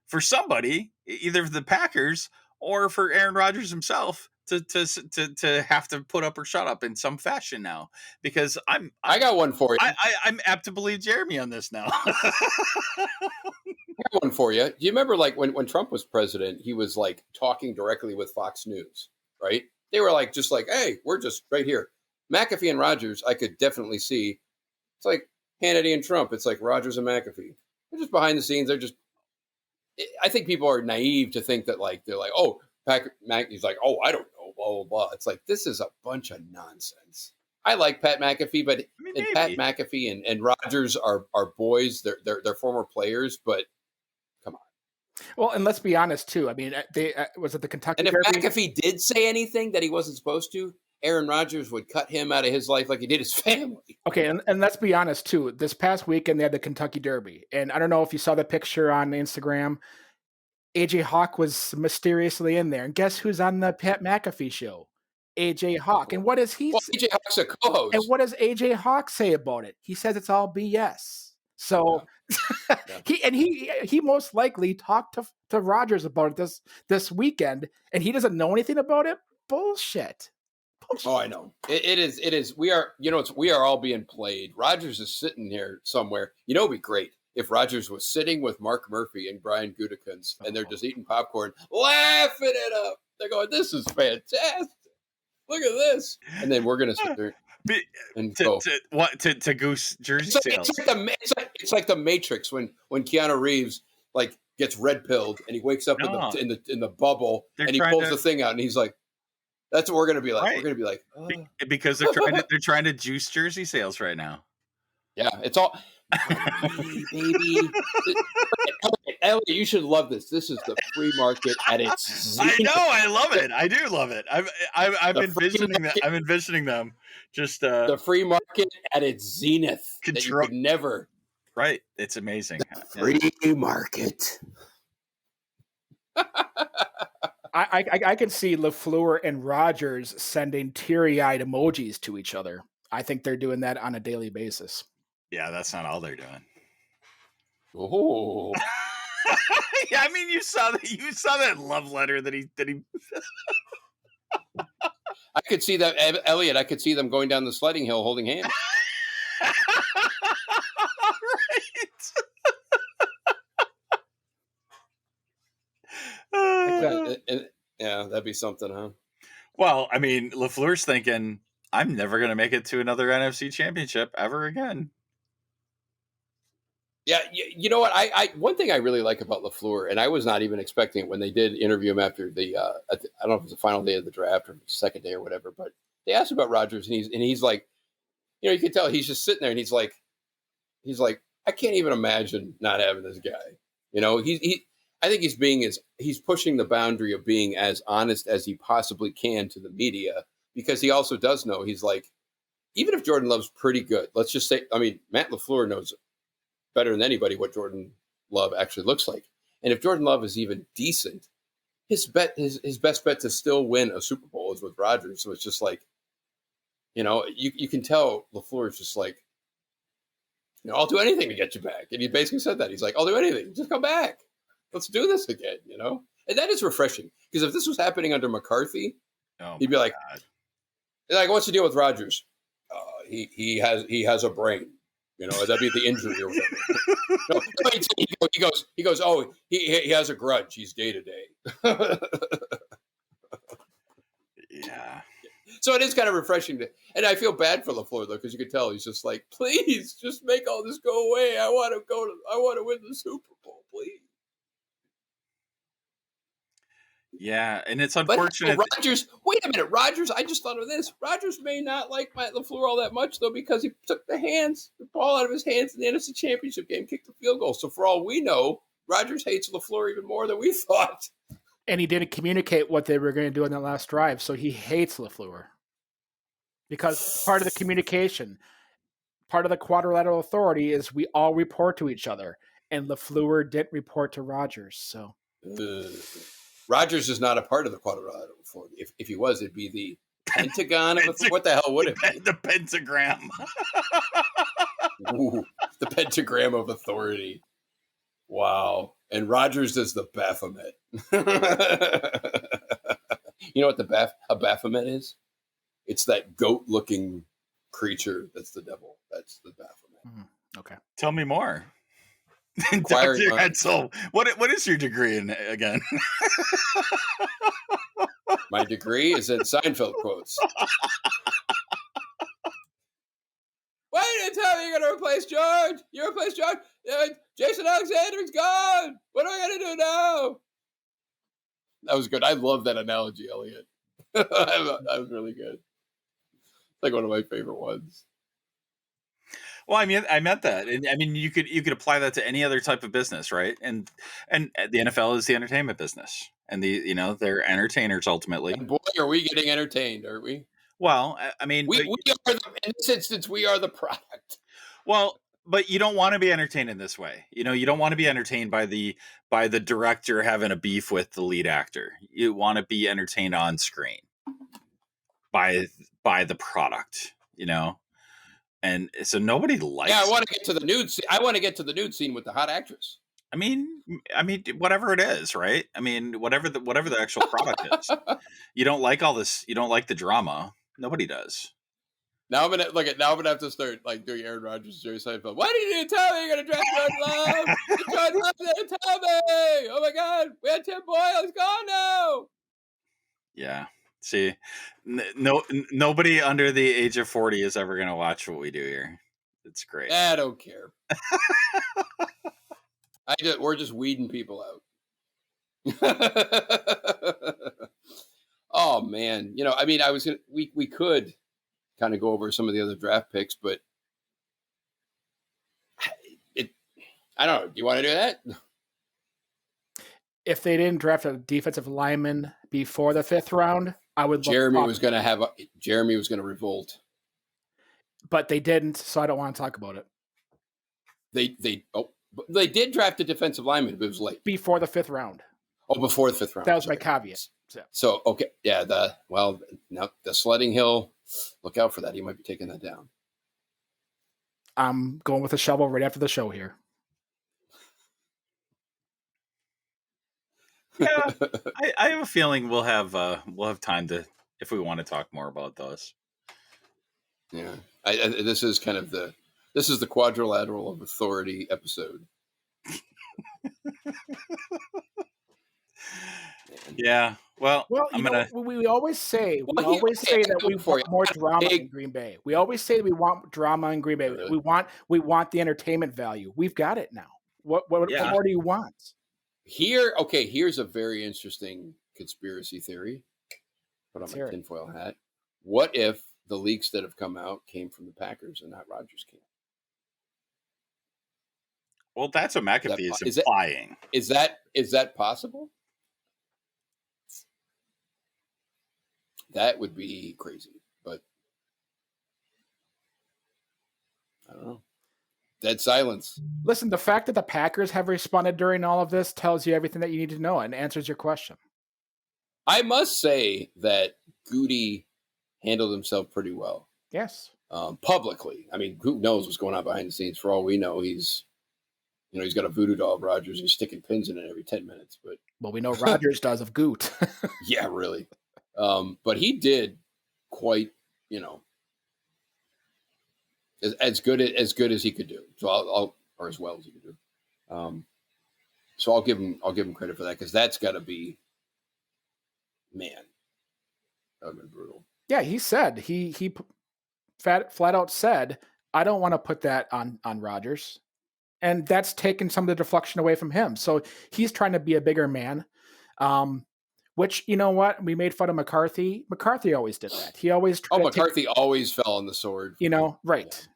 for somebody, either the Packers or for Aaron Rodgers himself, to have to put up or shut up in some fashion now, because I got one for you. I'm apt to believe Jeremy on this now. I got one for you. Do you remember like when Trump was president, he was like talking directly with Fox News, right? They were like, just like, hey, we're just right here. McAfee and Rodgers, I could definitely see. It's like Hannity and Trump. It's like Rodgers and McAfee. They're just behind the scenes. They're just, I think people are naive to think that like, they're like, oh, He's like, oh, I don't know, blah, blah, blah. It's like, this is a bunch of nonsense. I like Pat McAfee, but Pat McAfee and Rodgers are boys. They're former players, but come on. Well, and let's be honest too. I mean, they was it the Kentucky And if Derby? McAfee did say anything that he wasn't supposed to, Aaron Rodgers would cut him out of his life like he did his family. Okay, and let's be honest too. This past weekend they had the Kentucky Derby, and I don't know if you saw the picture on Instagram. AJ Hawk was mysteriously in there, and guess who's on the Pat McAfee show? AJ Hawk. And what does he say? AJ Hawk's a co-host. And what does AJ Hawk say about it? He says it's all BS. So he most likely talked to Rodgers about it this weekend, and he doesn't know anything about it. Bullshit. Oh, I know. It is. We are all being played. Rodgers is sitting here somewhere. It'd be great if Rodgers was sitting with Mark Murphy and Brian Gutekunst, and they're just eating popcorn, laughing it up. They're going, "This is fantastic. Look at this." And then we're going to sit there and go. To goose jersey sales. It's like the Matrix when Keanu Reeves like gets red pilled and he wakes up in the bubble and he pulls the thing out and he's like, "That's what we're going to be like." Right. We're going to be like, because they're trying to juice jersey sales right now. Yeah, it's all. Baby. Elliot, you should love this. This is the free market at its zenith. I know, I love it. I do love it. I'm envisioning that. I'm envisioning them just the free market at its zenith. That you could never. Right, it's amazing. The free market. I can see LaFleur and Rodgers sending teary-eyed emojis to each other. I think they're doing that on a daily basis. Yeah, that's not all they're doing. Oh. Yeah, I mean, you saw that love letter that he. I could see that, Elliot. I could see them going down the sledding hill holding hands. Right. Yeah, that'd be something, huh? Well, I mean, LaFleur's thinking, I'm never going to make it to another NFC championship ever again. Yeah, you know what? I one thing I really like about LaFleur, and I was not even expecting it when they did interview him after the I don't know if it was the final day of the draft or the second day or whatever, but they asked about Rodgers, and he's like, you can tell he's just sitting there, and he's like, I can't even imagine not having this guy. I think he's pushing the boundary of being as honest as he possibly can to the media, because he also does know, he's like, even if Jordan Love's pretty good, let's just say, I mean, Matt LaFleur knows better than anybody what Jordan Love actually looks like. And if Jordan Love is even decent, his best bet to still win a Super Bowl is with Rodgers. So it's just like, you can tell LaFleur is just like, I'll do anything to get you back. And he basically said that. He's like, I'll do anything. Just come back. Let's do this again, And that is refreshing. Because if this was happening under McCarthy, he'd be like, what's the deal with Rodgers? He has a brain. That'd be the injury or whatever. He goes, oh, he has a grudge. He's day to day. Yeah. So it is kind of refreshing and I feel bad for LaFleur though, because you can tell he's just like, please, just make all this go away. I want to win the Super Bowl, please. Yeah, and it's But unfortunate. Rodgers, wait a minute, Rodgers. I just thought of this. Rodgers may not like Matt LaFleur all that much though, because he took the ball out of his hands in the NFC Championship game, kicked the field goal. So for all we know, Rodgers hates LaFleur even more than we thought. And he didn't communicate what they were going to do in that last drive, so he hates LaFleur. Because part of the communication, part of the quadrilateral authority is we all report to each other, and LaFleur didn't report to Rodgers. So Rodgers is not a part of the quadrilateral authority. If he was, it'd be the Pentagon. What the hell would it be? The pentagram. Ooh, the pentagram of authority. Wow. And Rodgers is the Baphomet. You know what a Baphomet is? It's that goat-looking creature that's the devil. That's the Baphomet. Okay. Tell me more. Dr. Edsel, what is your degree in again? My degree is in Seinfeld quotes. Why didn't you tell me you're going to replace George? You replace George? Jason Alexander's gone. What are we going to do now? That was good. I love that analogy, Elliot. That was really good. It's like one of my favorite ones. Well, I meant that. And I mean, you could apply that to any other type of business, right? And the NFL is the entertainment business, and they're entertainers ultimately. And boy, are we getting entertained, aren't we? Well, I mean, we are in this instance, we are the product. Well, but you don't want to be entertained in this way. You don't want to be entertained by the director having a beef with the lead actor. You want to be entertained on screen by the product, And so nobody likes. Yeah, I want to get to the nude scene. I want to get to the nude scene with the hot actress. I mean, whatever it is, right? I mean, whatever the actual product is. You don't like all this. You don't like the drama. Nobody does. Now I'm gonna have to start doing Aaron Rodgers, Jerry Seinfeld. Why didn't you tell me you're gonna draft Jordan Love? Jordan Love didn't tell me. Oh my God, we had Tim Boyle. He's gone now. Yeah. See, nobody under the age of 40 is ever going to watch what we do here. It's great. I don't care. We're just weeding people out. Oh man, we could kind of go over some of the other draft picks, but I don't know. Do you want to do that? If they didn't draft a defensive lineman before the 5th round, I would. Jeremy was going to revolt, but they didn't, so I don't want to talk about it. They did draft a defensive lineman, but it was late before the 5th round. Oh, before the 5th round. That was my caveat. So okay, yeah. Now the sledding hill. Look out for that. He might be taking that down. I'm going with a shovel right after the show here. Yeah, I have a feeling we'll have time to, if we want to talk more about those. Yeah, this is kind of the quadrilateral of authority episode. Yeah. Well, we always say that we want more drama in Green Bay. We always say we want drama in Green Bay. Really? We want the entertainment value. We've got it now. What more do you want? Here's a very interesting conspiracy theory. Put on my tinfoil hat. What if the leaks that have come out came from the Packers and not Rodgers' camp? Well, that's what McAfee is implying. Is that possible? That would be crazy, but I don't know. Dead silence. Listen, the fact that the Packers have responded during all of this tells you everything that you need to know and answers your question. I must say that Gute handled himself pretty well. Yes. Publicly. I mean, who knows what's going on behind the scenes? For all we know, he's got a voodoo doll of Rodgers. He's sticking pins in it every 10 minutes. But we know Rodgers does of Gute. Yeah, really. But he did quite, as good as he could do. So or as well as he could do. So I'll give him credit for that, because that's got to be, man, that would have been brutal. Yeah, he said he flat out said, I don't want to put that on Rodgers. And that's taken some of the deflection away from him. So he's trying to be a bigger man. Which, you know what? We made fun of McCarthy. McCarthy always did that. He always tried McCarthy always fell on the sword. Right.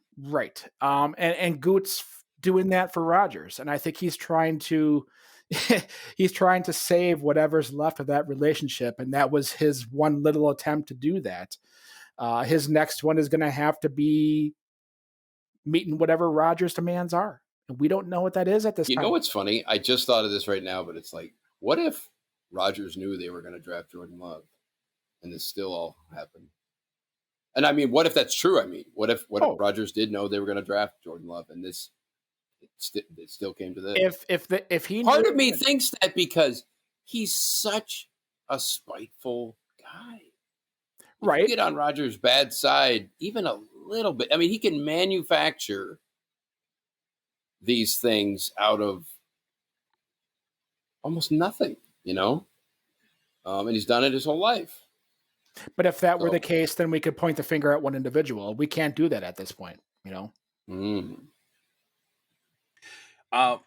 And Gute's doing that for Rodgers. And I think he's trying to save whatever's left of that relationship. And that was his one little attempt to do that. His next one is going to have to be meeting whatever Rodgers' demands are. And we don't know what that is at this time. You know what's funny? I just thought of this right now, but it's like, what if Rodgers knew they were going to draft Jordan Love and this still all happened? And I mean, what if that's true? I mean, what if Rodgers did know they were going to draft Jordan Love and it still came to this? If he part of me thinks that because he's such a spiteful guy. Right. You get on Rodgers' bad side even a little bit. I mean, he can manufacture these things out of almost nothing, and he's done it his whole life. But if that were the case, then we could point the finger at one individual. We can't do that at this point,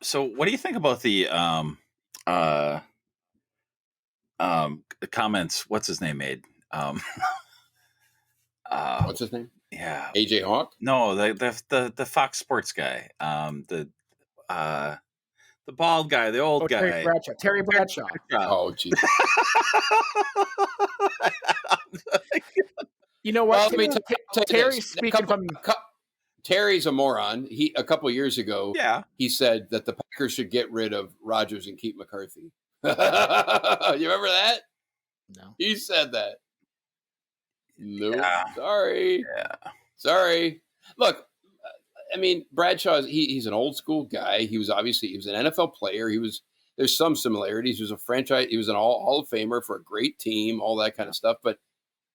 So what do you think about the comments? What's his name made? What's his name? Yeah, AJ Hawk. No, the Fox Sports guy. The bald guy, the old guy, Terry Bradshaw. Oh, geez. You know what? Well, Terry's speaking from. Terry's a moron. A couple of years ago, he said that the Packers should get rid of Rodgers and keep McCarthy. You remember that? No. He said that. Nope. Yeah. Sorry. Yeah. Sorry. Look, I mean, Bradshaw, he's an old school guy. He was an NFL player. There's some similarities. He was a franchise. He was an Hall of Famer for a great team, all that kind of stuff, but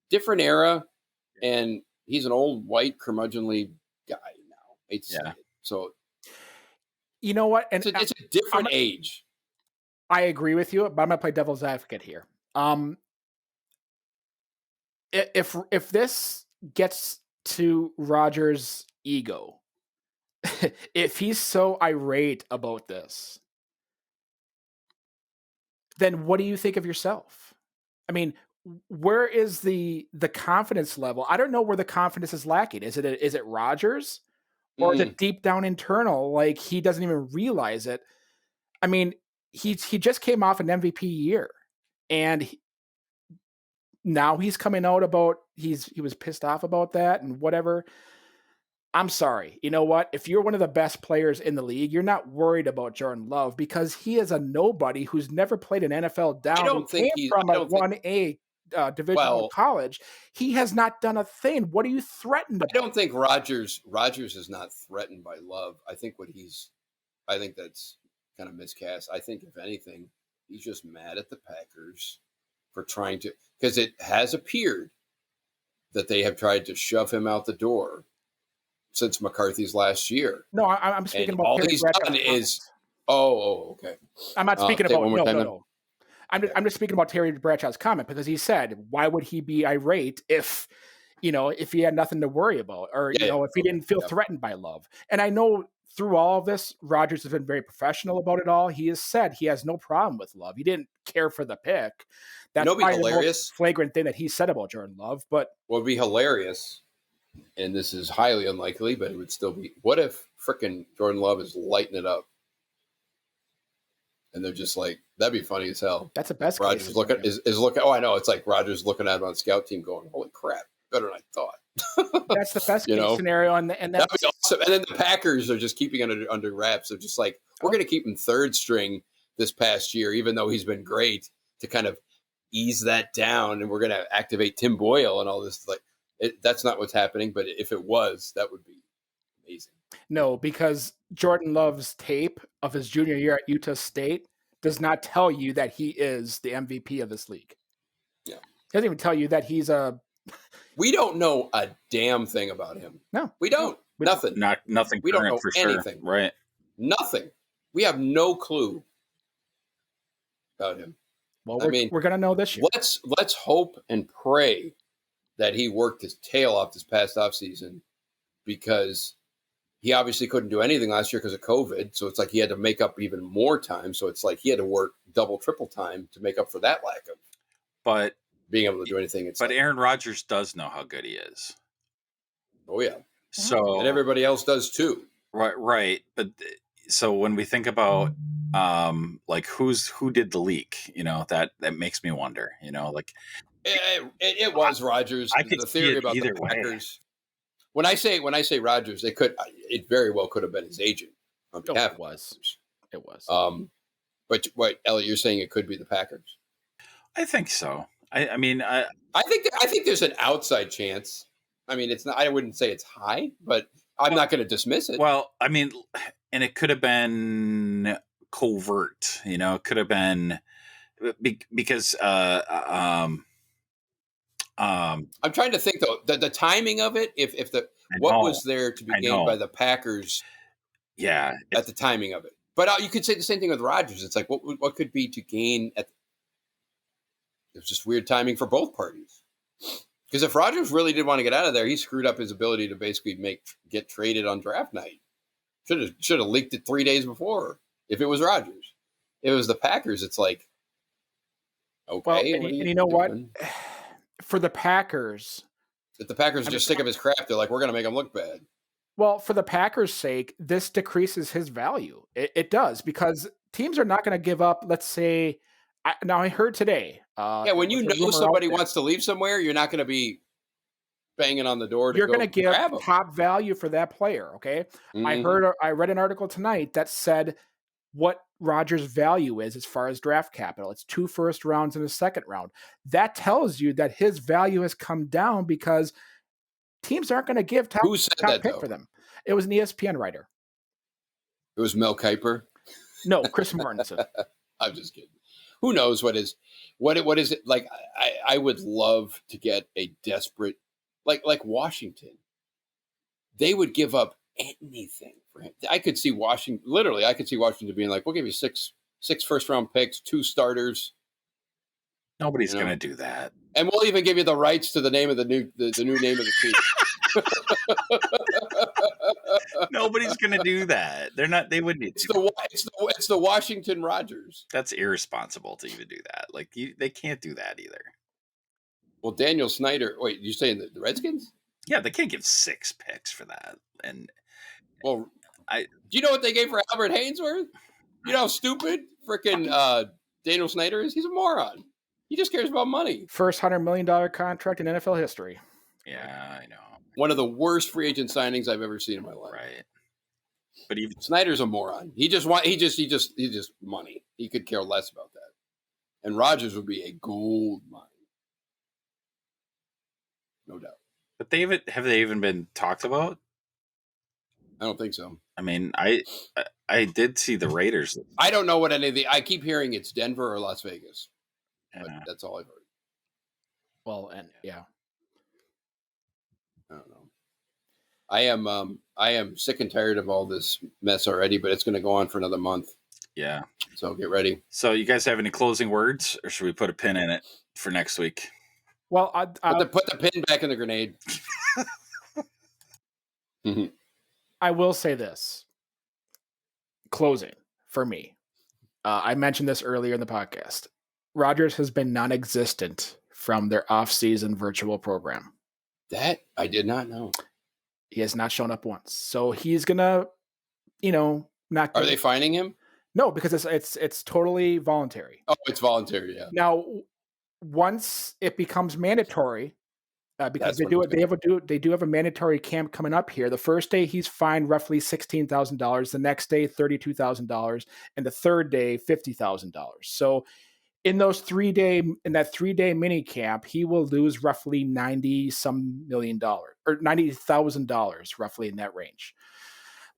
different era. And he's an old white curmudgeonly guy now. It's so. You know what? And it's a different age. I agree with you, but I'm going to play devil's advocate here. If this gets to Rodgers' ego, if he's so irate about this, then what do you think of yourself? I mean, where is the confidence level? I don't know where the confidence is lacking. Is it Rodgers, or is it deep down internal? Like he doesn't even realize it. I mean, he just came off an MVP year, and now he's coming out about he was pissed off about that and whatever. I'm sorry. You know what? If you're one of the best players in the league, you're not worried about Jordan Love because he is a nobody who's never played an NFL down. I don't think came from a 1A divisional college. He has not done a thing. What are you threatened about? I don't think Rodgers is not threatened by Love. I think that's kind of miscast. I think if anything, he's just mad at the Packers for trying to, because it has appeared that they have tried to shove him out the door since McCarthy's last year. No, I'm speaking about all he's done is. Oh, okay. I'm not speaking about no. I'm just speaking about Terry Bradshaw's comment because he said, "Why would he be irate if he had nothing to worry about, or if he didn't feel threatened by Love?" And I know through all of this, Rodgers has been very professional about it all. He has said he has no problem with Love. He didn't care for the pick. That's probably the most flagrant thing that he said about Jordan Love. But what would be hilarious, and this is highly unlikely, but it would still be, what if frickin' Jordan Love is lighting it up? And they're just like, that'd be funny as hell. That's the best Rodgers case. is looking. Oh, I know. It's like Rodgers looking at him on the scout team going, holy crap, better than I thought. That's the best case scenario. And that'd be awesome. And then the Packers are just keeping it under wraps. They're just like, we're going to keep him third string this past year, even though he's been great, to kind of ease that down. And we're going to activate Tim Boyle and all this. That's not what's happening. But if it was, that would be amazing. No, because Jordan Love's tape of his junior year at Utah State does not tell you that he is the MVP of this league. Yeah. It doesn't even tell you that he's a... We don't know a damn thing about him. No. We don't. Nothing. Nothing. We don't know for anything. Sure. Right. Nothing. We have no clue about him. Well, we're going to know this year. Let's hope and pray that he worked his tail off this past offseason because he obviously couldn't do anything last year because of COVID. So it's like he had to make up even more time. So it's like he had to work double, triple time to make up for that lack of being able to do anything. But Aaron Rodgers does know how good he is. Oh, yeah. So and everybody else does too. Right. But so when we think about like who did the leak, that makes me wonder, like it was Rodgers. I could the theory about the Packers. When I say Rodgers, it very well could have been his agent on behalf. It was. But what, Elliot, you're saying it could be the Packers? I think so. I think there's an outside chance. I mean, it's not. I wouldn't say it's high, but I'm not going to dismiss it. Well, I mean, and it could have been covert. It could have been because I'm trying to think though the timing of it. If what was there to be gained by the Packers? Yeah, at the timing of it. But you could say the same thing with Rodgers. It's like what could be to gain at. It was just weird timing for both parties. Because if Rodgers really did want to get out of there, he screwed up his ability to basically get traded on draft night. Should have leaked it 3 days before. If it was Rodgers, if it was the Packers, it's like, okay. Well, and you know what? For the Packers, if the Packers just sick of his crap, they're like, we're going to make him look bad. Well, for the Packers' sake, this decreases his value. It does, because teams are not going to give up. Let's say. Now I heard today. When you know somebody wants to leave somewhere, you're not going to be banging on the door. You're going to give top value for that player. Okay. Mm-hmm. I read an article tonight that said what Rodgers' value is as far as draft capital. It's 2 first rounds and a second round. That tells you that his value has come down because teams aren't going to give top pick for them. It was an ESPN writer. It was Mel Kiper. No, Chris Mortensen. I'm just kidding. Who knows what is it like? I would love to get a desperate like Washington. They would give up anything for him. I could see Washington being like, we'll give you six first round picks, 2 starters. Nobody's going to do that, and we'll even give you the rights to the name of the new name of the team. Nobody's going to do that. They're not. They wouldn't. It's the Washington Rodgers. That's irresponsible to even do that. Like they can't do that either. Well, Daniel Snyder. Wait, you saying the Redskins? Yeah, they can't give 6 picks for that. And do you know what they gave for Albert Hainsworth? You know how stupid freaking Daniel Snyder is? He's a moron. He just cares about money. First $100 million contract in NFL history. Yeah, I know. One of the worst free agent signings I've ever seen in my life. Right. But even Snyder's a moron. He just money. He could care less about that. And Rodgers would be a gold mine. No doubt. But have they even been talked about? I don't think so. I mean, I did see the Raiders. I don't know what any of I keep hearing it's Denver or Las Vegas. But that's all I've heard. Well, and yeah. I don't know. I am sick and tired of all this mess already, but it's going to go on for another month. Yeah. So get ready. So you guys have any closing words, or should we put a pin in it for next week? Well, put the pin back in the grenade. I will say this. Closing for me. I mentioned this earlier in the podcast. Rodgers has been non-existent from their off-season virtual program. That I did not know. He has not shown up once. So he's gonna, not. Are they finding him? No, because it's totally voluntary. Oh, it's voluntary, yeah. Now, once it becomes mandatory, because they do have a mandatory camp coming up here. The first day he's fined roughly $16,000. The next day $32,000, and the third day $50,000. So in that 3-day mini camp, he will lose roughly $90 million or $90,000, roughly in that range.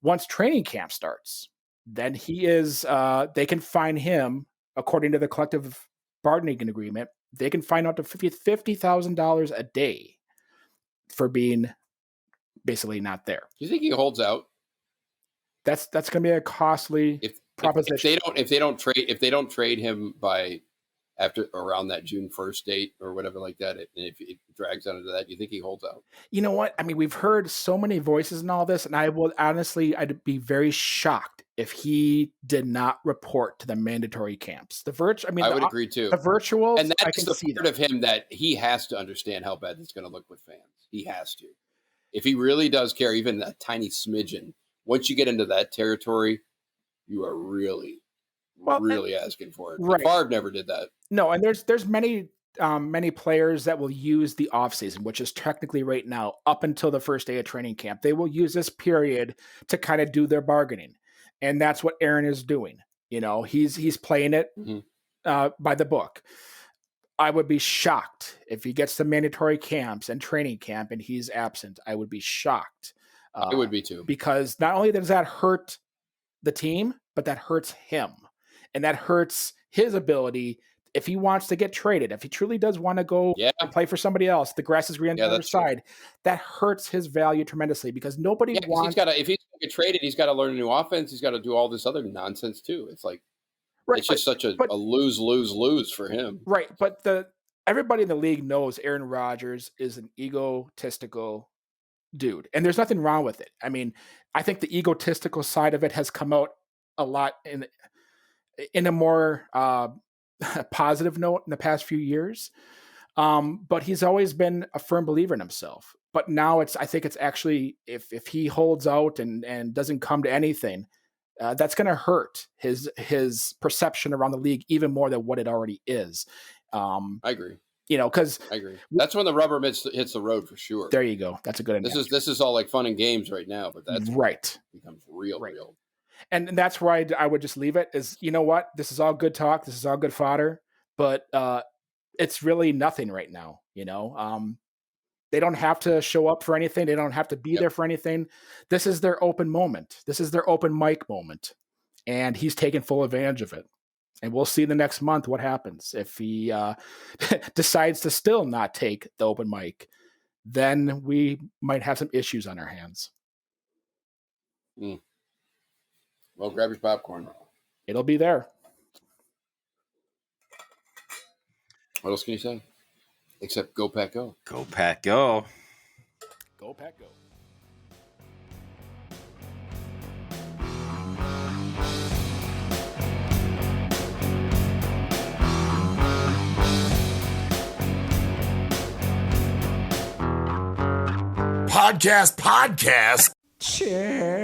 Once training camp starts, then he is. They can fine him according to the collective bargaining agreement. They can fine up to $50,000 a day for being basically not there. Do you think he holds out? That's going to be a costly proposition. If they don't trade him by after around that June 1st date or whatever like that, and if it drags on into that, you think he holds out? You know what? I mean, we've heard so many voices and all this, and I'd be very shocked if he did not report to the mandatory camps. I would agree too. The virtuals, and I that's can the see part that. of him that he has to understand how bad it's going to look with fans. He has to. If he really does care, even a tiny smidgen, once you get into that territory, you are really asking for it. Right. Favre never did that. No, and there's many players that will use the offseason, which is technically right now up until the first day of training camp. They will use this period to kind of do their bargaining, and that's what Aaron is doing. You know, he's playing it by the book. I would be shocked if he gets to mandatory camps and training camp and he's absent. I would be shocked. I would be too, because not only does that hurt the team, but that hurts him. And that hurts his ability if he wants to get traded. If he truly does want to go and play for somebody else, the grass is green on the other side. That hurts his value tremendously because nobody wants. If he's going to get traded, he's got to learn a new offense. He's got to do all this other nonsense too. It's like it's just such a lose for him. Right, but everybody in the league knows Aaron Rodgers is an egotistical dude, and there's nothing wrong with it. I mean, I think the egotistical side of it has come out a lot in a more positive note in the past few years. But he's always been a firm believer in himself. But now I think it's actually, if he holds out and doesn't come to anything, that's going to hurt his perception around the league even more than what it already is. I agree. You know, because I agree. That's when the rubber hits the road for sure. There you go. That's a good analogy. This is all like fun and games right now, but that's right. Becomes real. And that's where I would just leave it is, you know what? This is all good talk. This is all good fodder, but it's really nothing right now. You know, they don't have to show up for anything. They don't have to be there for anything. This is their open moment. This is their open mic moment. And he's taking full advantage of it. And we'll see the next month what happens. If he decides to still not take the open mic, then we might have some issues on our hands. Well, grab your popcorn. It'll be there. What else can you say? Except go Pack Go. Go Pack Go. Go Pack Go. Podcast. Cheers.